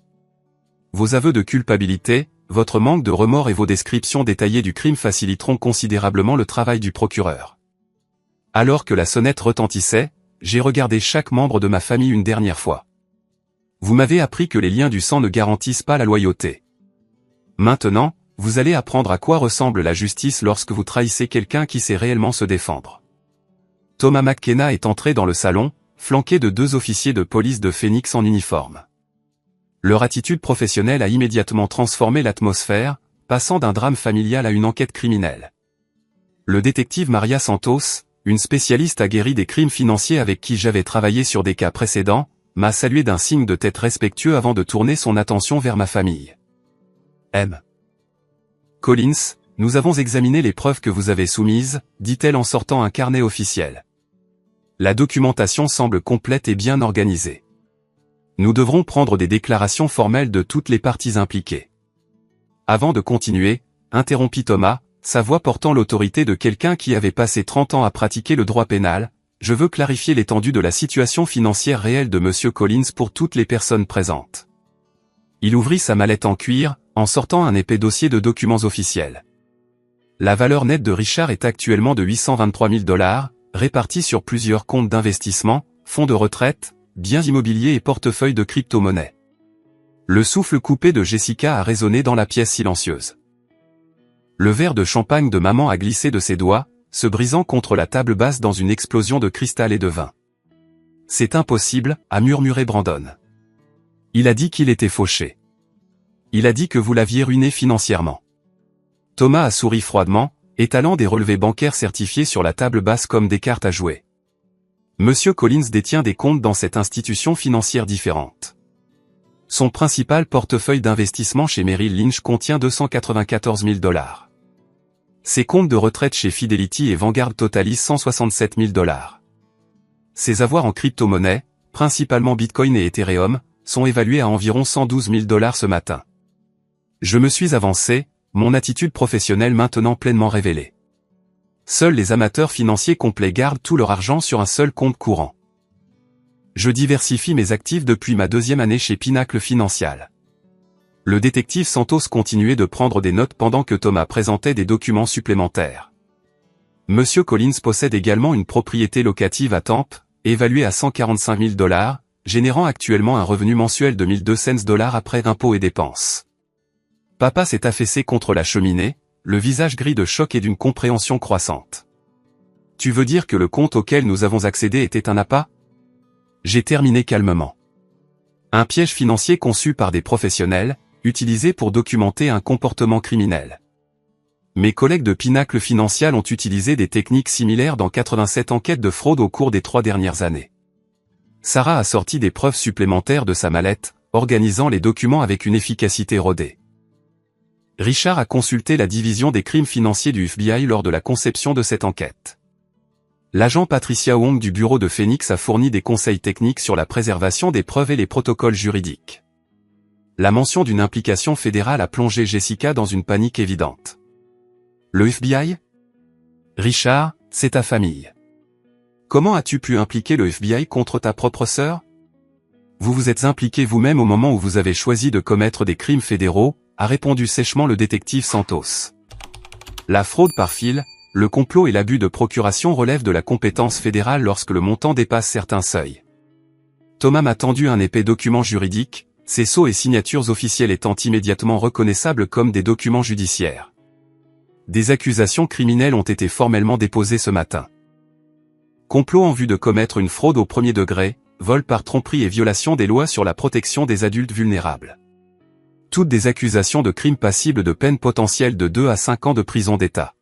Vos aveux de culpabilité, votre manque de remords et vos descriptions détaillées du crime faciliteront considérablement le travail du procureur. Alors que la sonnette retentissait, j'ai regardé chaque membre de ma famille une dernière fois. Vous m'avez appris que les liens du sang ne garantissent pas la loyauté. Maintenant, vous allez apprendre à quoi ressemble la justice lorsque vous trahissez quelqu'un qui sait réellement se défendre. Thomas McKenna est entré dans le salon, flanqué de 2 officiers de police de Phoenix en uniforme. Leur attitude professionnelle a immédiatement transformé l'atmosphère, passant d'un drame familial à une enquête criminelle. Le détective Maria Santos, une spécialiste aguerrie des crimes financiers avec qui j'avais travaillé sur des cas précédents, m'a salué d'un signe de tête respectueux avant de tourner son attention vers ma famille. M. Collins, nous avons examiné les preuves que vous avez soumises, dit-elle en sortant un carnet officiel. La documentation semble complète et bien organisée. Nous devrons prendre des déclarations formelles de toutes les parties impliquées. Avant de continuer, interrompit Thomas, sa voix portant l'autorité de quelqu'un qui avait passé 30 ans à pratiquer le droit pénal, je veux clarifier l'étendue de la situation financière réelle de M. Collins pour toutes les personnes présentes. Il ouvrit sa mallette en cuir, en sortant un épais dossier de documents officiels. La valeur nette de Richard est actuellement de 823 000 $, répartis sur plusieurs comptes d'investissement, fonds de retraite, biens immobiliers et portefeuilles de crypto-monnaies. Le souffle coupé de Jessica a résonné dans la pièce silencieuse. Le verre de champagne de maman a glissé de ses doigts, se brisant contre la table basse dans une explosion de cristal et de vin. C'est impossible, a murmuré Brandon. Il a dit qu'il était fauché. Il a dit que vous l'aviez ruiné financièrement. Thomas a souri froidement, étalant des relevés bancaires certifiés sur la table basse comme des cartes à jouer. Monsieur Collins détient des comptes dans cette institution financière différente. Son principal portefeuille d'investissement chez Merrill Lynch contient 294 000 $. Ses comptes de retraite chez Fidelity et Vanguard totalisent 167 000 $. Ses avoirs en crypto-monnaie, principalement Bitcoin et Ethereum, sont évalués à environ 112 000 $ ce matin. Je me suis avancé, mon attitude professionnelle maintenant pleinement révélée. Seuls les amateurs financiers complets gardent tout leur argent sur un seul compte courant. Je diversifie mes actifs depuis ma 2e année chez Pinacle Financial. Le détective Santos continuait de prendre des notes pendant que Thomas présentait des documents supplémentaires. Monsieur Collins possède également une propriété locative à Tampa, évaluée à 145 000 $, générant actuellement un revenu mensuel de 1200 $ après impôts et dépenses. Papa s'est affaissé contre la cheminée, le visage gris de choc et d'une compréhension croissante. Tu veux dire que le compte auquel nous avons accédé était un appât? J'ai terminé calmement. Un piège financier conçu par des professionnels, utilisé pour documenter un comportement criminel. Mes collègues de Pinacle Financial ont utilisé des techniques similaires dans 87 enquêtes de fraude au cours des 3 dernières années. Sarah a sorti des preuves supplémentaires de sa mallette, organisant les documents avec une efficacité rodée. Richard a consulté la division des crimes financiers du FBI lors de la conception de cette enquête. L'agent Patricia Wong du bureau de Phoenix a fourni des conseils techniques sur la préservation des preuves et les protocoles juridiques. La mention d'une implication fédérale a plongé Jessica dans une panique évidente. Le FBI? Richard, c'est ta famille. Comment as-tu pu impliquer le FBI contre ta propre sœur? Vous vous êtes impliqué vous-même au moment où vous avez choisi de commettre des crimes fédéraux, a répondu sèchement le détective Santos. La fraude par fil, le complot et l'abus de procuration relèvent de la compétence fédérale lorsque le montant dépasse certains seuils. Thomas m'a tendu un épais document juridique, ses sceaux et signatures officielles étant immédiatement reconnaissables comme des documents judiciaires. Des accusations criminelles ont été formellement déposées ce matin. Complot en vue de commettre une fraude au premier degré, vol par tromperie et violation des lois sur la protection des adultes vulnérables. Toutes des accusations de crimes passibles de peine potentielle de 2 à 5 ans de prison d'État.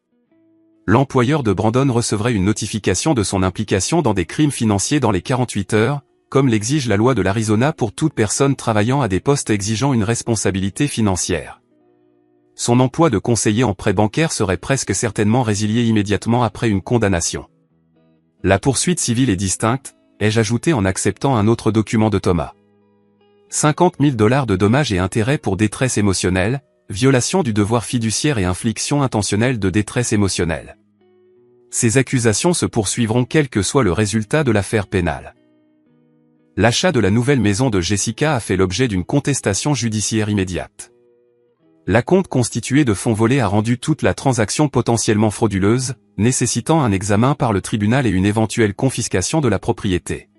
L'employeur de Brandon recevrait une notification de son implication dans des crimes financiers dans les 48 heures, comme l'exige la loi de l'Arizona pour toute personne travaillant à des postes exigeant une responsabilité financière. Son emploi de conseiller en prêt bancaire serait presque certainement résilié immédiatement après une condamnation. La poursuite civile est distincte, ai-je ajouté en acceptant un autre document de Thomas. 50 000 $ de dommages et intérêts pour détresse émotionnelle, violation du devoir fiduciaire et infliction intentionnelle de détresse émotionnelle. Ces accusations se poursuivront quel que soit le résultat de l'affaire pénale. L'achat de la nouvelle maison de Jessica a fait l'objet d'une contestation judiciaire immédiate. L'acompte constitué de fonds volés a rendu toute la transaction potentiellement frauduleuse, nécessitant un examen par le tribunal et une éventuelle confiscation de la propriété.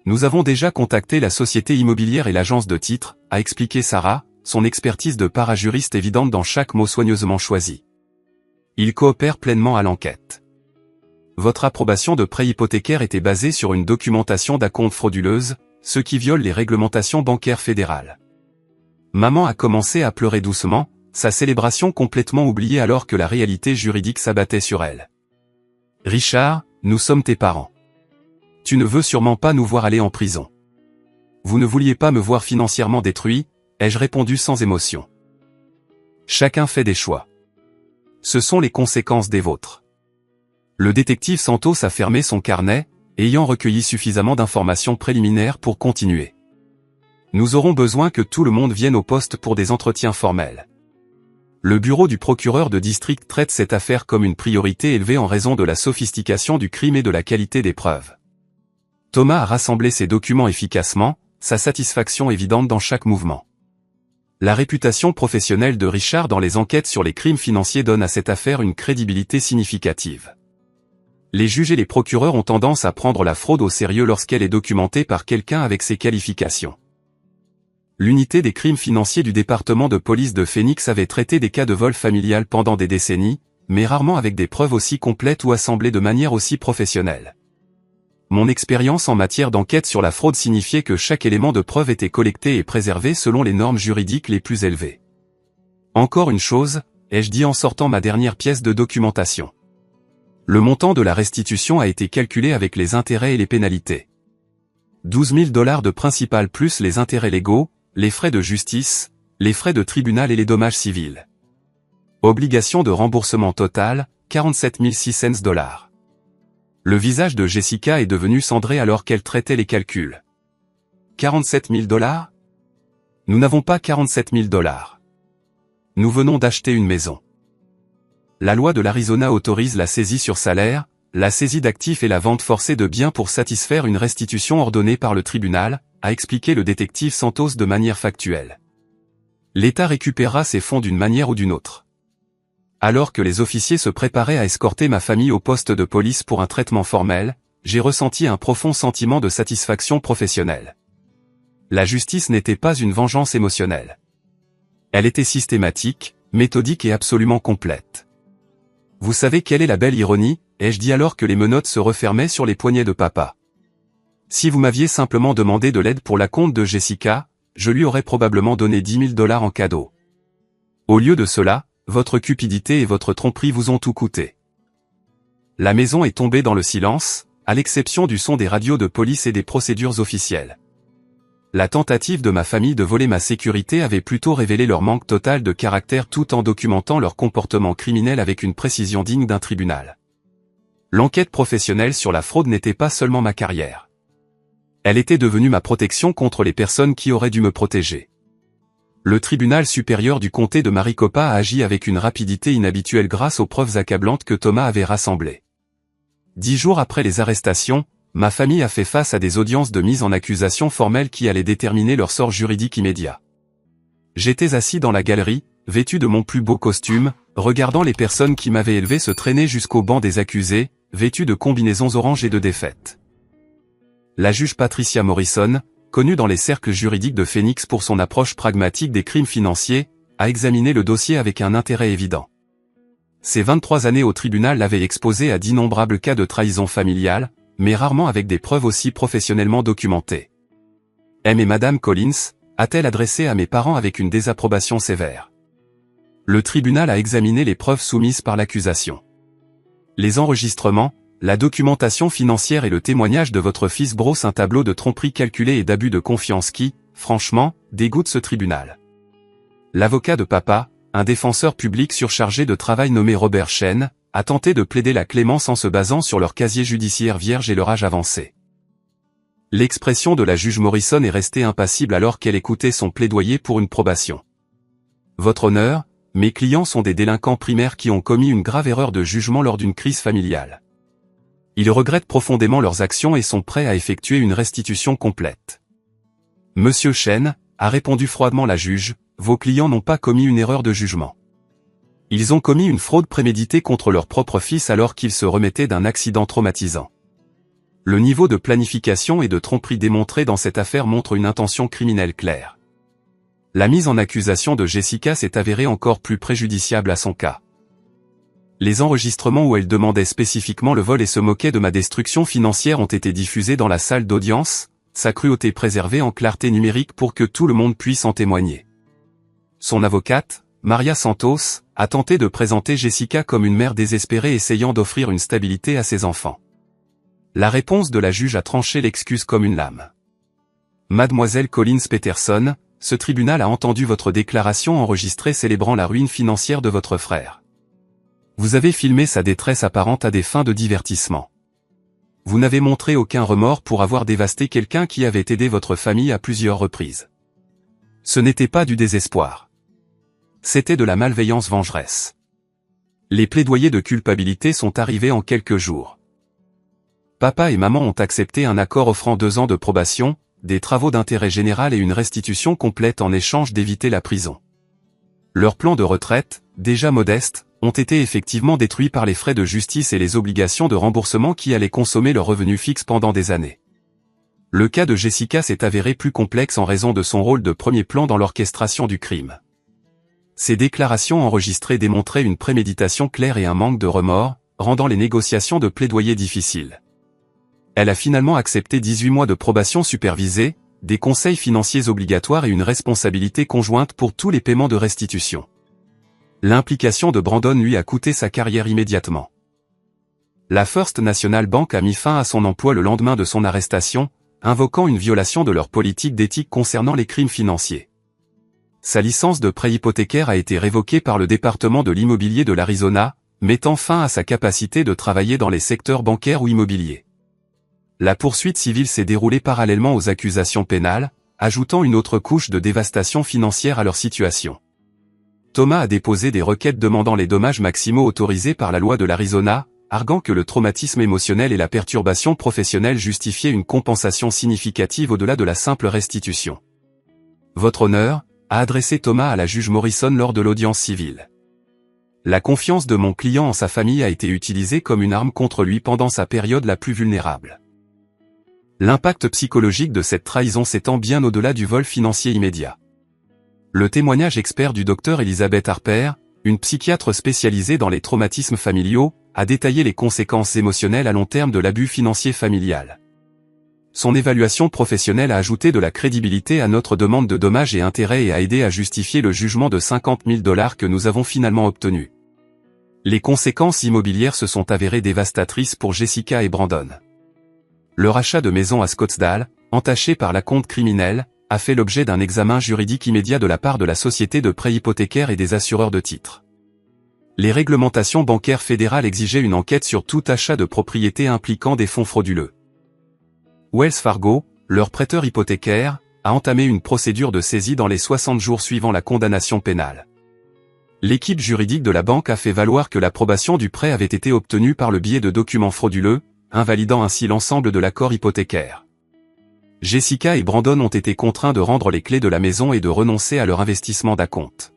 Nous avons déjà contacté la société immobilière et l'agence de titres, a expliqué Sarah, son expertise de parajuriste évidente dans chaque mot soigneusement choisi. Ils coopèrent pleinement à l'enquête. Votre approbation de prêt hypothécaire était basée sur une documentation d'acompte frauduleuse, ce qui viole les réglementations bancaires fédérales. Maman a commencé à pleurer doucement, sa célébration complètement oubliée alors que la réalité juridique s'abattait sur elle. Richard, nous sommes tes parents. Tu ne veux sûrement pas nous voir aller en prison. Vous ne vouliez pas me voir financièrement détruit, ai-je répondu sans émotion. Chacun fait des choix. Ce sont les conséquences des vôtres. Le détective Santos a fermé son carnet, ayant recueilli suffisamment d'informations préliminaires pour continuer. Nous aurons besoin que tout le monde vienne au poste pour des entretiens formels. Le bureau du procureur de district traite cette affaire comme une priorité élevée en raison de la sophistication du crime et de la qualité des preuves. Thomas a rassemblé ses documents efficacement, sa satisfaction évidente dans chaque mouvement. La réputation professionnelle de Richard dans les enquêtes sur les crimes financiers donne à cette affaire une crédibilité significative. Les juges et les procureurs ont tendance à prendre la fraude au sérieux lorsqu'elle est documentée par quelqu'un avec ces qualifications. L'unité des crimes financiers du département de police de Phoenix avait traité des cas de vol familial pendant des décennies, mais rarement avec des preuves aussi complètes ou assemblées de manière aussi professionnelle. Mon expérience en matière d'enquête sur la fraude signifiait que chaque élément de preuve était collecté et préservé selon les normes juridiques les plus élevées. Encore une chose, ai-je dit en sortant ma dernière pièce de documentation. Le montant de la restitution a été calculé avec les intérêts et les pénalités. 12 000 $ de principal plus les intérêts légaux, les frais de justice, les frais de tribunal et les dommages civils. Obligation de remboursement total, 47 600 $. Le visage de Jessica est devenu cendré alors qu'elle traitait les calculs. 47 000 $? Nous n'avons pas 47 000 $. Nous venons d'acheter une maison. La loi de l'Arizona autorise la saisie sur salaire, la saisie d'actifs et la vente forcée de biens pour satisfaire une restitution ordonnée par le tribunal, a expliqué le détective Santos de manière factuelle. L'État récupérera ses fonds d'une manière ou d'une autre. Alors que les officiers se préparaient à escorter ma famille au poste de police pour un traitement formel, j'ai ressenti un profond sentiment de satisfaction professionnelle. La justice n'était pas une vengeance émotionnelle. Elle était systématique, méthodique et absolument complète. Vous savez quelle est la belle ironie, ai-je dit alors que les menottes se refermaient sur les poignets de papa. Si vous m'aviez simplement demandé de l'aide pour l'acompte de Jessica, je lui aurais probablement donné 10 000 $ en cadeau. Au lieu de cela, votre cupidité et votre tromperie vous ont tout coûté. La maison est tombée dans le silence, à l'exception du son des radios de police et des procédures officielles. La tentative de ma famille de voler ma sécurité avait plutôt révélé leur manque total de caractère tout en documentant leur comportement criminel avec une précision digne d'un tribunal. L'enquête professionnelle sur la fraude n'était pas seulement ma carrière. Elle était devenue ma protection contre les personnes qui auraient dû me protéger. Le tribunal supérieur du comté de Maricopa a agi avec une rapidité inhabituelle grâce aux preuves accablantes que Thomas avait rassemblées. 10 jours après les arrestations, ma famille a fait face à des audiences de mise en accusation formelle qui allaient déterminer leur sort juridique immédiat. J'étais assis dans la galerie, vêtu de mon plus beau costume, regardant les personnes qui m'avaient élevé se traîner jusqu'au banc des accusés, vêtus de combinaisons orange et de défaite. La juge Patricia Morrison, connue dans les cercles juridiques de Phoenix pour son approche pragmatique des crimes financiers, a examiné le dossier avec un intérêt évident. Ses 23 années au tribunal l'avaient exposé à d'innombrables cas de trahison familiale, mais rarement avec des preuves aussi professionnellement documentées. M. et Madame Collins, a-t-elle adressé à mes parents avec une désapprobation sévère. Le tribunal a examiné les preuves soumises par l'accusation. Les enregistrements, la documentation financière et le témoignage de votre fils brossent un tableau de tromperie calculée et d'abus de confiance qui, franchement, dégoûte ce tribunal. L'avocat de papa, un défenseur public surchargé de travail nommé Robert Chen, a tenté de plaider la clémence en se basant sur leur casier judiciaire vierge et leur âge avancé. L'expression de la juge Morrison est restée impassible alors qu'elle écoutait son plaidoyer pour une probation. Votre honneur, mes clients sont des délinquants primaires qui ont commis une grave erreur de jugement lors d'une crise familiale. Ils regrettent profondément leurs actions et sont prêts à effectuer une restitution complète. Monsieur Chen, a répondu froidement la juge, vos clients n'ont pas commis une erreur de jugement. Ils ont commis une fraude préméditée contre leur propre fils alors qu'ils se remettaient d'un accident traumatisant. Le niveau de planification et de tromperie démontré dans cette affaire montre une intention criminelle claire. La mise en accusation de Jessica s'est avérée encore plus préjudiciable à son cas. Les enregistrements où elle demandait spécifiquement le vol et se moquait de ma destruction financière ont été diffusés dans la salle d'audience, sa cruauté préservée en clarté numérique pour que tout le monde puisse en témoigner. Son avocate, Maria Santos, a tenté de présenter Jessica comme une mère désespérée essayant d'offrir une stabilité à ses enfants. La réponse de la juge a tranché l'excuse comme une lame. Mademoiselle Collins Peterson, ce tribunal a entendu votre déclaration enregistrée célébrant la ruine financière de votre frère. Vous avez filmé sa détresse apparente à des fins de divertissement. Vous n'avez montré aucun remords pour avoir dévasté quelqu'un qui avait aidé votre famille à plusieurs reprises. Ce n'était pas du désespoir. C'était de la malveillance vengeresse. Les plaidoyers de culpabilité sont arrivés en quelques jours. Papa et maman ont accepté un accord offrant 2 ans de probation, des travaux d'intérêt général et une restitution complète en échange d'éviter la prison. Leurs plans de retraite, déjà modestes, ont été effectivement détruits par les frais de justice et les obligations de remboursement qui allaient consommer leurs revenus fixes pendant des années. Le cas de Jessica s'est avéré plus complexe en raison de son rôle de premier plan dans l'orchestration du crime. Ses déclarations enregistrées démontraient une préméditation claire et un manque de remords, rendant les négociations de plaidoyer difficiles. Elle a finalement accepté 18 mois de probation supervisée, des conseils financiers obligatoires et une responsabilité conjointe pour tous les paiements de restitution. L'implication de Brandon lui a coûté sa carrière immédiatement. La First National Bank a mis fin à son emploi le lendemain de son arrestation, invoquant une violation de leur politique d'éthique concernant les crimes financiers. Sa licence de prêt hypothécaire a été révoquée par le département de l'immobilier de l'Arizona, mettant fin à sa capacité de travailler dans les secteurs bancaires ou immobiliers. La poursuite civile s'est déroulée parallèlement aux accusations pénales, ajoutant une autre couche de dévastation financière à leur situation. Thomas a déposé des requêtes demandant les dommages maximaux autorisés par la loi de l'Arizona, arguant que le traumatisme émotionnel et la perturbation professionnelle justifiaient une compensation significative au-delà de la simple restitution. Votre honneur, a adressé Thomas à la juge Morrison lors de l'audience civile. La confiance de mon client en sa famille a été utilisée comme une arme contre lui pendant sa période la plus vulnérable. L'impact psychologique de cette trahison s'étend bien au-delà du vol financier immédiat. Le témoignage expert du docteur Elizabeth Harper, une psychiatre spécialisée dans les traumatismes familiaux, a détaillé les conséquences émotionnelles à long terme de l'abus financier familial. Son évaluation professionnelle a ajouté de la crédibilité à notre demande de dommages et intérêts et a aidé à justifier le jugement de $50 000 que nous avons finalement obtenu. Les conséquences immobilières se sont avérées dévastatrices pour Jessica et Brandon. Leur achat de maison à Scottsdale, entaché par l'acompte criminel, a fait l'objet d'un examen juridique immédiat de la part de la société de prêt hypothécaire et des assureurs de titres. Les réglementations bancaires fédérales exigeaient une enquête sur tout achat de propriété impliquant des fonds frauduleux. Wells Fargo, leur prêteur hypothécaire, a entamé une procédure de saisie dans les 60 jours suivant la condamnation pénale. L'équipe juridique de la banque a fait valoir que l'approbation du prêt avait été obtenue par le biais de documents frauduleux, invalidant ainsi l'ensemble de l'accord hypothécaire. Jessica et Brandon ont été contraints de rendre les clés de la maison et de renoncer à leur investissement d'acompte.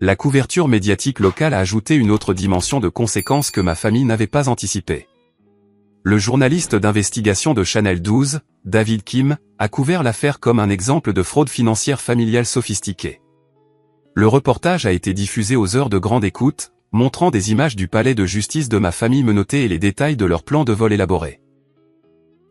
La couverture médiatique locale a ajouté une autre dimension de conséquences que ma famille n'avait pas anticipée. Le journaliste d'investigation de Channel 12, David Kim, a couvert l'affaire comme un exemple de fraude financière familiale sophistiquée. Le reportage a été diffusé aux heures de grande écoute, montrant des images du palais de justice de ma famille menottée et les détails de leur plan de vol élaboré.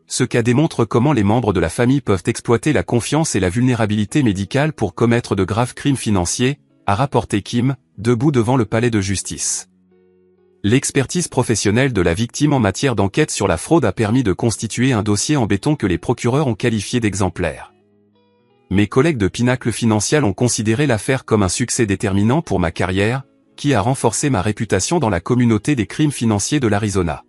Ce cas démontre comment les membres de la famille peuvent exploiter la confiance et la vulnérabilité médicale pour commettre de graves crimes financiers, a rapporté Kim, debout devant le palais de justice. L'expertise professionnelle de la victime en matière d'enquête sur la fraude a permis de constituer un dossier en béton que les procureurs ont qualifié d'exemplaire. Mes collègues de Pinacle Financial ont considéré l'affaire comme un succès déterminant pour ma carrière, qui a renforcé ma réputation dans la communauté des crimes financiers de l'Arizona.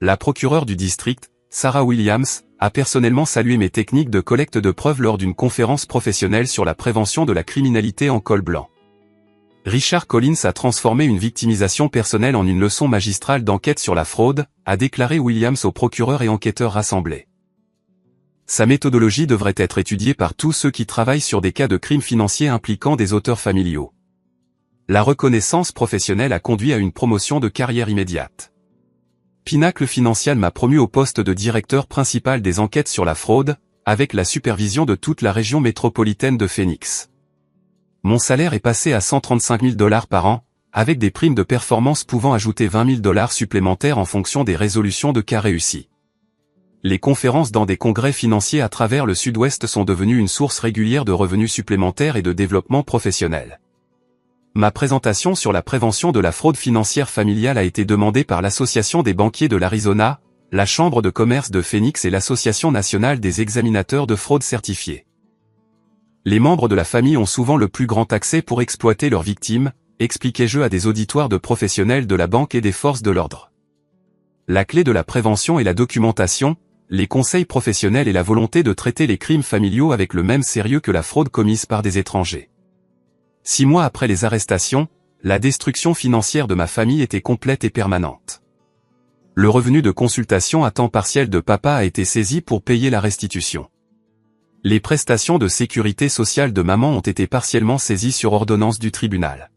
La procureure du district, Sarah Williams, a personnellement salué mes techniques de collecte de preuves lors d'une conférence professionnelle sur la prévention de la criminalité en col blanc. Richard Collins a transformé une victimisation personnelle en une leçon magistrale d'enquête sur la fraude, a déclaré Williams aux procureurs et enquêteurs rassemblés. Sa méthodologie devrait être étudiée par tous ceux qui travaillent sur des cas de crimes financiers impliquant des auteurs familiaux. La reconnaissance professionnelle a conduit à une promotion de carrière immédiate. Pinacle Financial m'a promu au poste de directeur principal des enquêtes sur la fraude, avec la supervision de toute la région métropolitaine de Phoenix. Mon salaire est passé à $135 000 par an, avec des primes de performance pouvant ajouter $20 000 supplémentaires en fonction des résolutions de cas réussis. Les conférences dans des congrès financiers à travers le Sud-Ouest sont devenues une source régulière de revenus supplémentaires et de développement professionnel. Ma présentation sur la prévention de la fraude financière familiale a été demandée par l'Association des banquiers de l'Arizona, la Chambre de commerce de Phoenix et l'Association nationale des examinateurs de fraude certifiés. Les membres de la famille ont souvent le plus grand accès pour exploiter leurs victimes, expliquai-je à des auditoires de professionnels de la banque et des forces de l'ordre. La clé de la prévention est la documentation, les conseils professionnels et la volonté de traiter les crimes familiaux avec le même sérieux que la fraude commise par des étrangers. 6 mois après les arrestations, la destruction financière de ma famille était complète et permanente. Le revenu de consultation à temps partiel de papa a été saisi pour payer la restitution. Les prestations de sécurité sociale de maman ont été partiellement saisies sur ordonnance du tribunal.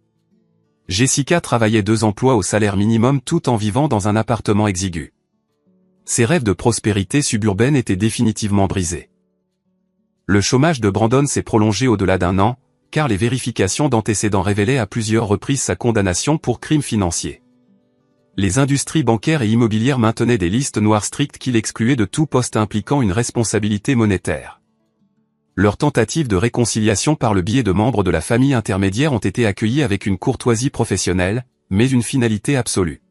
Jessica travaillait 2 emplois au salaire minimum tout en vivant dans un appartement exigu. Ses rêves de prospérité suburbaine étaient définitivement brisés. Le chômage de Brandon s'est prolongé au-delà d'1 an, car les vérifications d'antécédents révélaient à plusieurs reprises sa condamnation pour crimes financiers. Les industries bancaires et immobilières maintenaient des listes noires strictes qui l'excluaient de tout poste impliquant une responsabilité monétaire. Leurs tentatives de réconciliation par le biais de membres de la famille intermédiaire ont été accueillies avec une courtoisie professionnelle, mais une finalité absolue.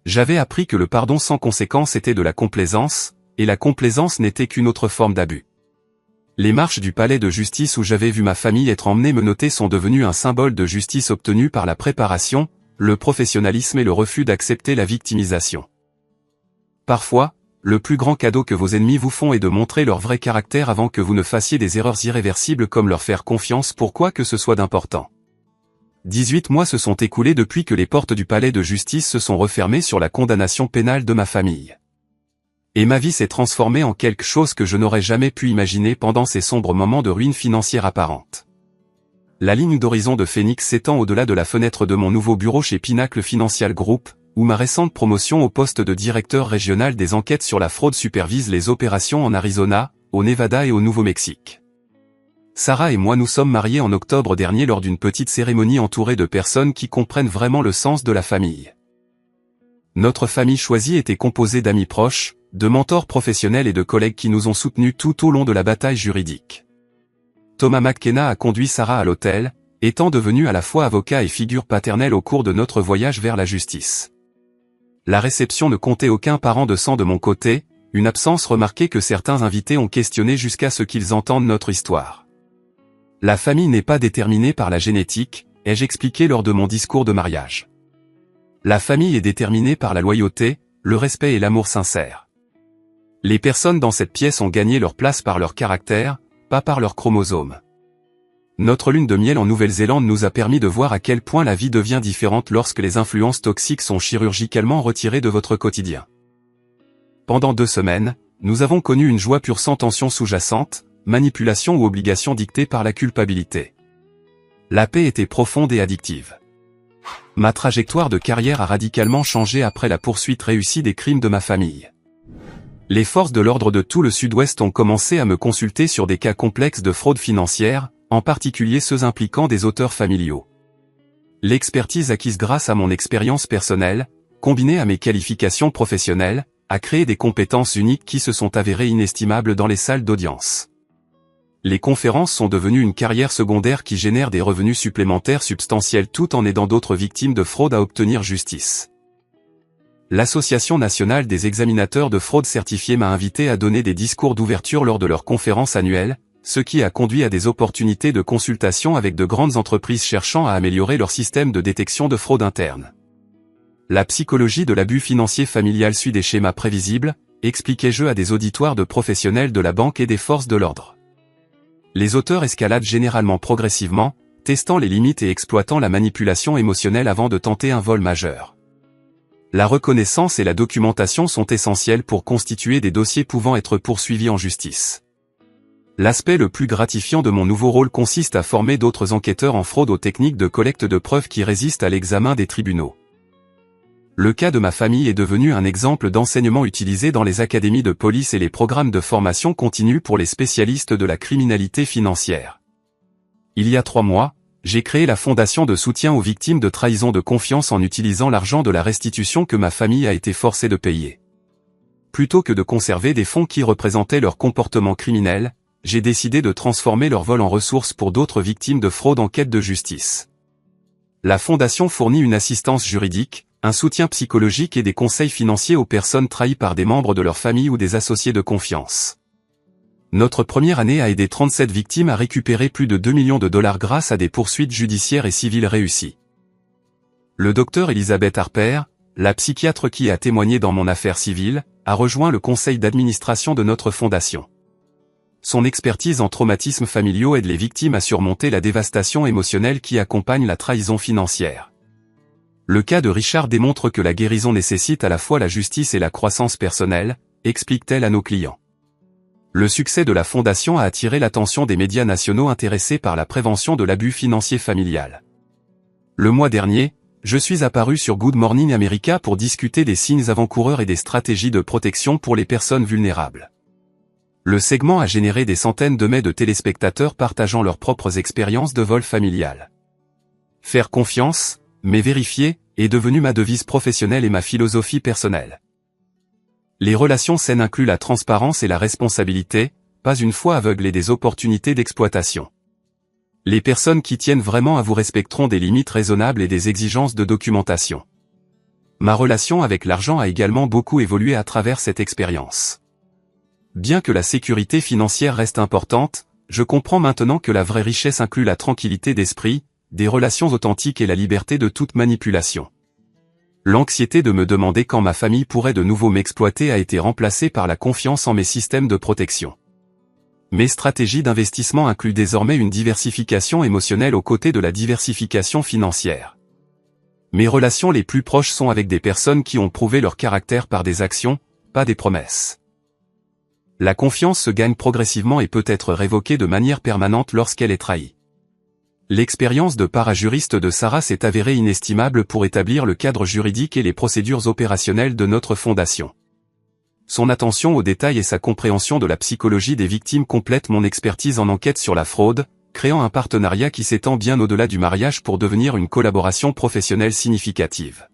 J'avais appris que le pardon sans conséquence était de la complaisance, et la complaisance n'était qu'une autre forme d'abus. Les marches du palais de justice où j'avais vu ma famille être emmenée menottée sont devenues un symbole de justice obtenue par la préparation, le professionnalisme et le refus d'accepter la victimisation. Parfois, le plus grand cadeau que vos ennemis vous font est de montrer leur vrai caractère avant que vous ne fassiez des erreurs irréversibles comme leur faire confiance pour quoi que ce soit d'important. 18 mois se sont écoulés depuis que les portes du palais de justice se sont refermées sur la condamnation pénale de ma famille. Et ma vie s'est transformée en quelque chose que je n'aurais jamais pu imaginer pendant ces sombres moments de ruine financière apparente. La ligne d'horizon de Phoenix s'étend au-delà de la fenêtre de mon nouveau bureau chez Pinacle Financial Group, où ma récente promotion au poste de directeur régional des enquêtes sur la fraude supervise les opérations en Arizona, au Nevada et au Nouveau-Mexique. Sarah et moi nous sommes mariés en octobre dernier lors d'une petite cérémonie entourée de personnes qui comprennent vraiment le sens de la famille. Notre famille choisie était composée d'amis proches, de mentors professionnels et de collègues qui nous ont soutenus tout au long de la bataille juridique. Thomas McKenna a conduit Sarah à l'hôtel, étant devenu à la fois avocat et figure paternelle au cours de notre voyage vers la justice. La réception ne comptait aucun parent de sang de mon côté, une absence remarquée que certains invités ont questionnée jusqu'à ce qu'ils entendent notre histoire. La famille n'est pas déterminée par la génétique, ai-je expliqué lors de mon discours de mariage. La famille est déterminée par la loyauté, le respect et l'amour sincère. Les personnes dans cette pièce ont gagné leur place par leur caractère, pas par leurs chromosomes. Notre lune de miel en Nouvelle-Zélande nous a permis de voir à quel point la vie devient différente lorsque les influences toxiques sont chirurgicalement retirées de votre quotidien. Pendant 2 semaines, nous avons connu une joie pure sans tension sous-jacente, manipulation ou obligation dictée par la culpabilité. La paix était profonde et addictive. Ma trajectoire de carrière a radicalement changé après la poursuite réussie des crimes de ma famille. Les forces de l'ordre de tout le Sud-Ouest ont commencé à me consulter sur des cas complexes de fraude financière, en particulier ceux impliquant des auteurs familiaux. L'expertise acquise grâce à mon expérience personnelle, combinée à mes qualifications professionnelles, a créé des compétences uniques qui se sont avérées inestimables dans les salles d'audience. Les conférences sont devenues une carrière secondaire qui génère des revenus supplémentaires substantiels tout en aidant d'autres victimes de fraude à obtenir justice. L'Association nationale des examinateurs de fraude certifiés m'a invité à donner des discours d'ouverture lors de leur conférence annuelle, ce qui a conduit à des opportunités de consultation avec de grandes entreprises cherchant à améliorer leur système de détection de fraude interne. La psychologie de l'abus financier familial suit des schémas prévisibles, expliquai-je à des auditoires de professionnels de la banque et des forces de l'ordre. Les auteurs escaladent généralement progressivement, testant les limites et exploitant la manipulation émotionnelle avant de tenter un vol majeur. La reconnaissance et la documentation sont essentielles pour constituer des dossiers pouvant être poursuivis en justice. L'aspect le plus gratifiant de mon nouveau rôle consiste à former d'autres enquêteurs en fraude aux techniques de collecte de preuves qui résistent à l'examen des tribunaux. Le cas de ma famille est devenu un exemple d'enseignement utilisé dans les académies de police et les programmes de formation continue pour les spécialistes de la criminalité financière. Il y a 3 mois, j'ai créé la fondation de soutien aux victimes de trahison de confiance en utilisant l'argent de la restitution que ma famille a été forcée de payer. Plutôt que de conserver des fonds qui représentaient leur comportement criminel, j'ai décidé de transformer leur vol en ressources pour d'autres victimes de fraude en quête de justice. La fondation fournit une assistance juridique, un soutien psychologique et des conseils financiers aux personnes trahies par des membres de leur famille ou des associés de confiance. Notre première année a aidé 37 victimes à récupérer plus de 2 millions de dollars grâce à des poursuites judiciaires et civiles réussies. Le docteur Elisabeth Harper, la psychiatre qui a témoigné dans mon affaire civile, a rejoint le conseil d'administration de notre fondation. Son expertise en traumatismes familiaux aide les victimes à surmonter la dévastation émotionnelle qui accompagne la trahison financière. Le cas de Richard démontre que la guérison nécessite à la fois la justice et la croissance personnelle, explique-t-elle à nos clients. Le succès de la fondation a attiré l'attention des médias nationaux intéressés par la prévention de l'abus financier familial. Le mois dernier, je suis apparu sur Good Morning America pour discuter des signes avant-coureurs et des stratégies de protection pour les personnes vulnérables. Le segment a généré des centaines de téléspectateurs partageant leurs propres expériences de vol familial. Faire confiance, mais vérifier, est devenu ma devise professionnelle et ma philosophie personnelle. Les relations saines incluent la transparence et la responsabilité, pas une foi aveuglée des opportunités d'exploitation. Les personnes qui tiennent vraiment à vous respecteront des limites raisonnables et des exigences de documentation. Ma relation avec l'argent a également beaucoup évolué à travers cette expérience. Bien que la sécurité financière reste importante, je comprends maintenant que la vraie richesse inclut la tranquillité d'esprit, des relations authentiques et la liberté de toute manipulation. L'anxiété de me demander quand ma famille pourrait de nouveau m'exploiter a été remplacée par la confiance en mes systèmes de protection. Mes stratégies d'investissement incluent désormais une diversification émotionnelle aux côtés de la diversification financière. Mes relations les plus proches sont avec des personnes qui ont prouvé leur caractère par des actions, pas des promesses. La confiance se gagne progressivement et peut être révoquée de manière permanente lorsqu'elle est trahie. L'expérience de parajuriste de Sarah s'est avérée inestimable pour établir le cadre juridique et les procédures opérationnelles de notre fondation. Son attention aux détails et sa compréhension de la psychologie des victimes complètent mon expertise en enquête sur la fraude, créant un partenariat qui s'étend bien au-delà du mariage pour devenir une collaboration professionnelle significative.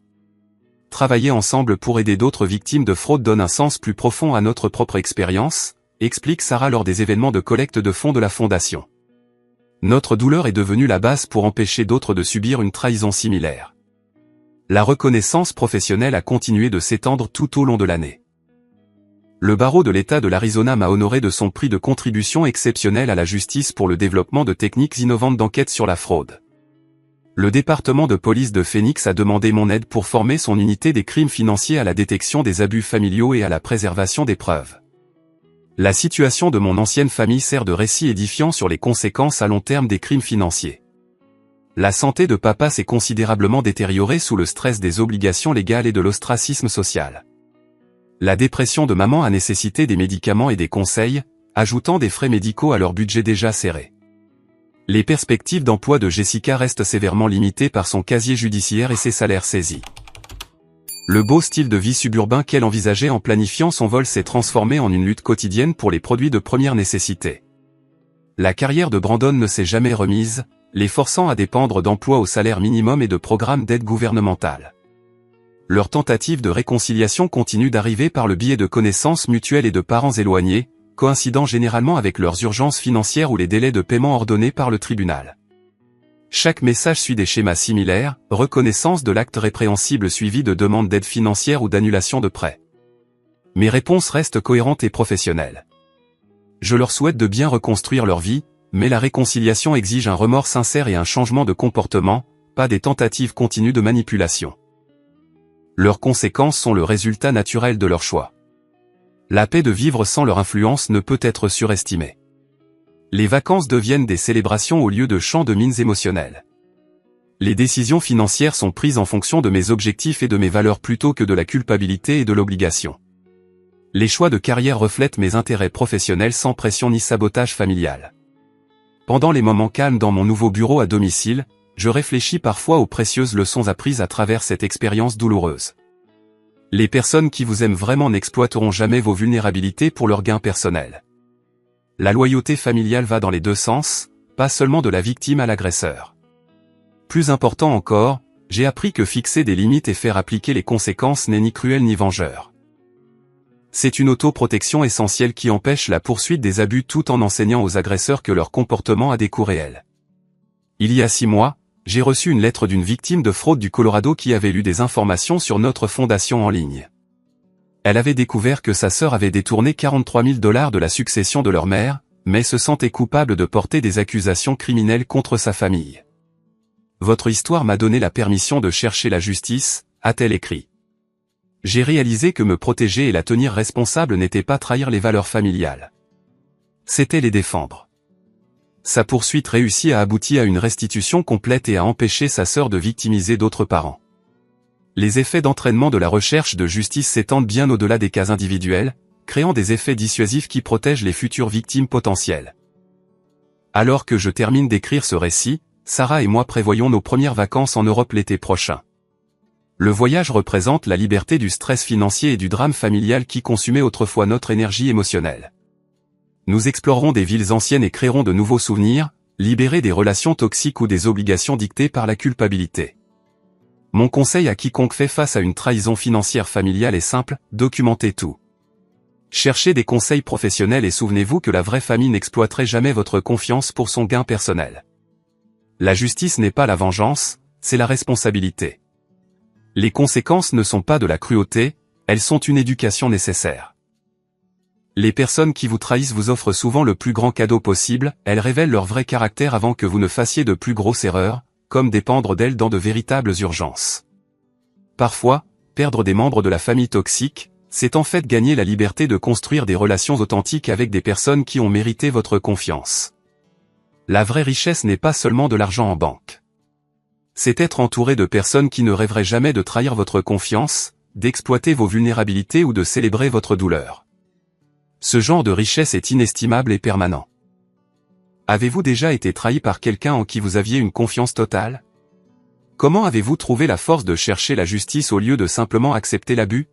Travailler ensemble pour aider d'autres victimes de fraude donne un sens plus profond à notre propre expérience, explique Sarah lors des événements de collecte de fonds de la fondation. Notre douleur est devenue la base pour empêcher d'autres de subir une trahison similaire. La reconnaissance professionnelle a continué de s'étendre tout au long de l'année. Le barreau de l'État de l'Arizona m'a honoré de son prix de contribution exceptionnelle à la justice pour le développement de techniques innovantes d'enquête sur la fraude. Le département de police de Phoenix a demandé mon aide pour former son unité des crimes financiers à la détection des abus familiaux et à la préservation des preuves. La situation de mon ancienne famille sert de récit édifiant sur les conséquences à long terme des crimes financiers. La santé de papa s'est considérablement détériorée sous le stress des obligations légales et de l'ostracisme social. La dépression de maman a nécessité des médicaments et des conseils, ajoutant des frais médicaux à leur budget déjà serré. Les perspectives d'emploi de Jessica restent sévèrement limitées par son casier judiciaire et ses salaires saisis. Le beau style de vie suburbain qu'elle envisageait en planifiant son vol s'est transformé en une lutte quotidienne pour les produits de première nécessité. La carrière de Brandon ne s'est jamais remise, les forçant à dépendre d'emplois au salaire minimum et de programmes d'aide gouvernementale. Leurs tentatives de réconciliation continuent d'arriver par le biais de connaissances mutuelles et de parents éloignés, coïncidant généralement avec leurs urgences financières ou les délais de paiement ordonnés par le tribunal. Chaque message suit des schémas similaires, reconnaissance de l'acte répréhensible suivi de demande d'aide financière ou d'annulation de prêt. Mes réponses restent cohérentes et professionnelles. Je leur souhaite de bien reconstruire leur vie, mais la réconciliation exige un remords sincère et un changement de comportement, pas des tentatives continues de manipulation. Leurs conséquences sont le résultat naturel de leur choix. La paix de vivre sans leur influence ne peut être surestimée. Les vacances deviennent des célébrations au lieu de champs de mines émotionnelles. Les décisions financières sont prises en fonction de mes objectifs et de mes valeurs plutôt que de la culpabilité et de l'obligation. Les choix de carrière reflètent mes intérêts professionnels sans pression ni sabotage familial. Pendant les moments calmes dans mon nouveau bureau à domicile, je réfléchis parfois aux précieuses leçons apprises à travers cette expérience douloureuse. Les personnes qui vous aiment vraiment n'exploiteront jamais vos vulnérabilités pour leur gain personnel. La loyauté familiale va dans les deux sens, pas seulement de la victime à l'agresseur. Plus important encore, j'ai appris que fixer des limites et faire appliquer les conséquences n'est ni cruel ni vengeur. C'est une autoprotection essentielle qui empêche la poursuite des abus tout en enseignant aux agresseurs que leur comportement a des coûts réels. Il y a 6 mois, j'ai reçu une lettre d'une victime de fraude du Colorado qui avait lu des informations sur notre fondation en ligne. Elle avait découvert que sa sœur avait détourné 43 000 $ de la succession de leur mère, mais se sentait coupable de porter des accusations criminelles contre sa famille. Votre histoire m'a donné la permission de chercher la justice, a-t-elle écrit. J'ai réalisé que me protéger et la tenir responsable n'était pas trahir les valeurs familiales. C'était les défendre. Sa poursuite réussie a abouti à une restitution complète et a empêché sa sœur de victimiser d'autres parents. Les effets d'entraînement de la recherche de justice s'étendent bien au-delà des cas individuels, créant des effets dissuasifs qui protègent les futures victimes potentielles. Alors que je termine d'écrire ce récit, Sarah et moi prévoyons nos premières vacances en Europe l'été prochain. Le voyage représente la liberté du stress financier et du drame familial qui consumait autrefois notre énergie émotionnelle. Nous explorerons des villes anciennes et créerons de nouveaux souvenirs, libérés des relations toxiques ou des obligations dictées par la culpabilité. Mon conseil à quiconque fait face à une trahison financière familiale est simple, documentez tout. Cherchez des conseils professionnels et souvenez-vous que la vraie famille n'exploiterait jamais votre confiance pour son gain personnel. La justice n'est pas la vengeance, c'est la responsabilité. Les conséquences ne sont pas de la cruauté, elles sont une éducation nécessaire. Les personnes qui vous trahissent vous offrent souvent le plus grand cadeau possible, elles révèlent leur vrai caractère avant que vous ne fassiez de plus grosses erreurs, comme dépendre d'elles dans de véritables urgences. Parfois, perdre des membres de la famille toxique, c'est en fait gagner la liberté de construire des relations authentiques avec des personnes qui ont mérité votre confiance. La vraie richesse n'est pas seulement de l'argent en banque. C'est être entouré de personnes qui ne rêveraient jamais de trahir votre confiance, d'exploiter vos vulnérabilités ou de célébrer votre douleur. Ce genre de richesse est inestimable et permanent. Avez-vous déjà été trahi par quelqu'un en qui vous aviez une confiance totale? Comment avez-vous trouvé la force de chercher la justice au lieu de simplement accepter l'abus?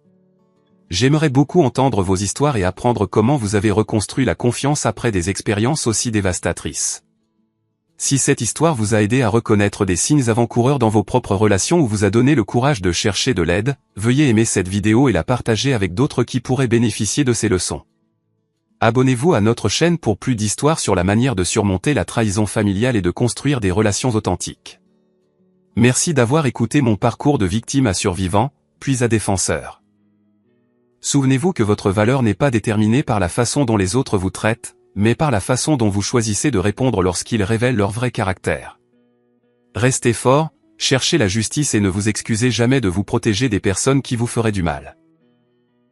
J'aimerais beaucoup entendre vos histoires et apprendre comment vous avez reconstruit la confiance après des expériences aussi dévastatrices. Si cette histoire vous a aidé à reconnaître des signes avant-coureurs dans vos propres relations ou vous a donné le courage de chercher de l'aide, veuillez aimer cette vidéo et la partager avec d'autres qui pourraient bénéficier de ces leçons. Abonnez-vous à notre chaîne pour plus d'histoires sur la manière de surmonter la trahison familiale et de construire des relations authentiques. Merci d'avoir écouté mon parcours de victime à survivant, puis à défenseur. Souvenez-vous que votre valeur n'est pas déterminée par la façon dont les autres vous traitent, mais par la façon dont vous choisissez de répondre lorsqu'ils révèlent leur vrai caractère. Restez fort, cherchez la justice et ne vous excusez jamais de vous protéger des personnes qui vous feraient du mal.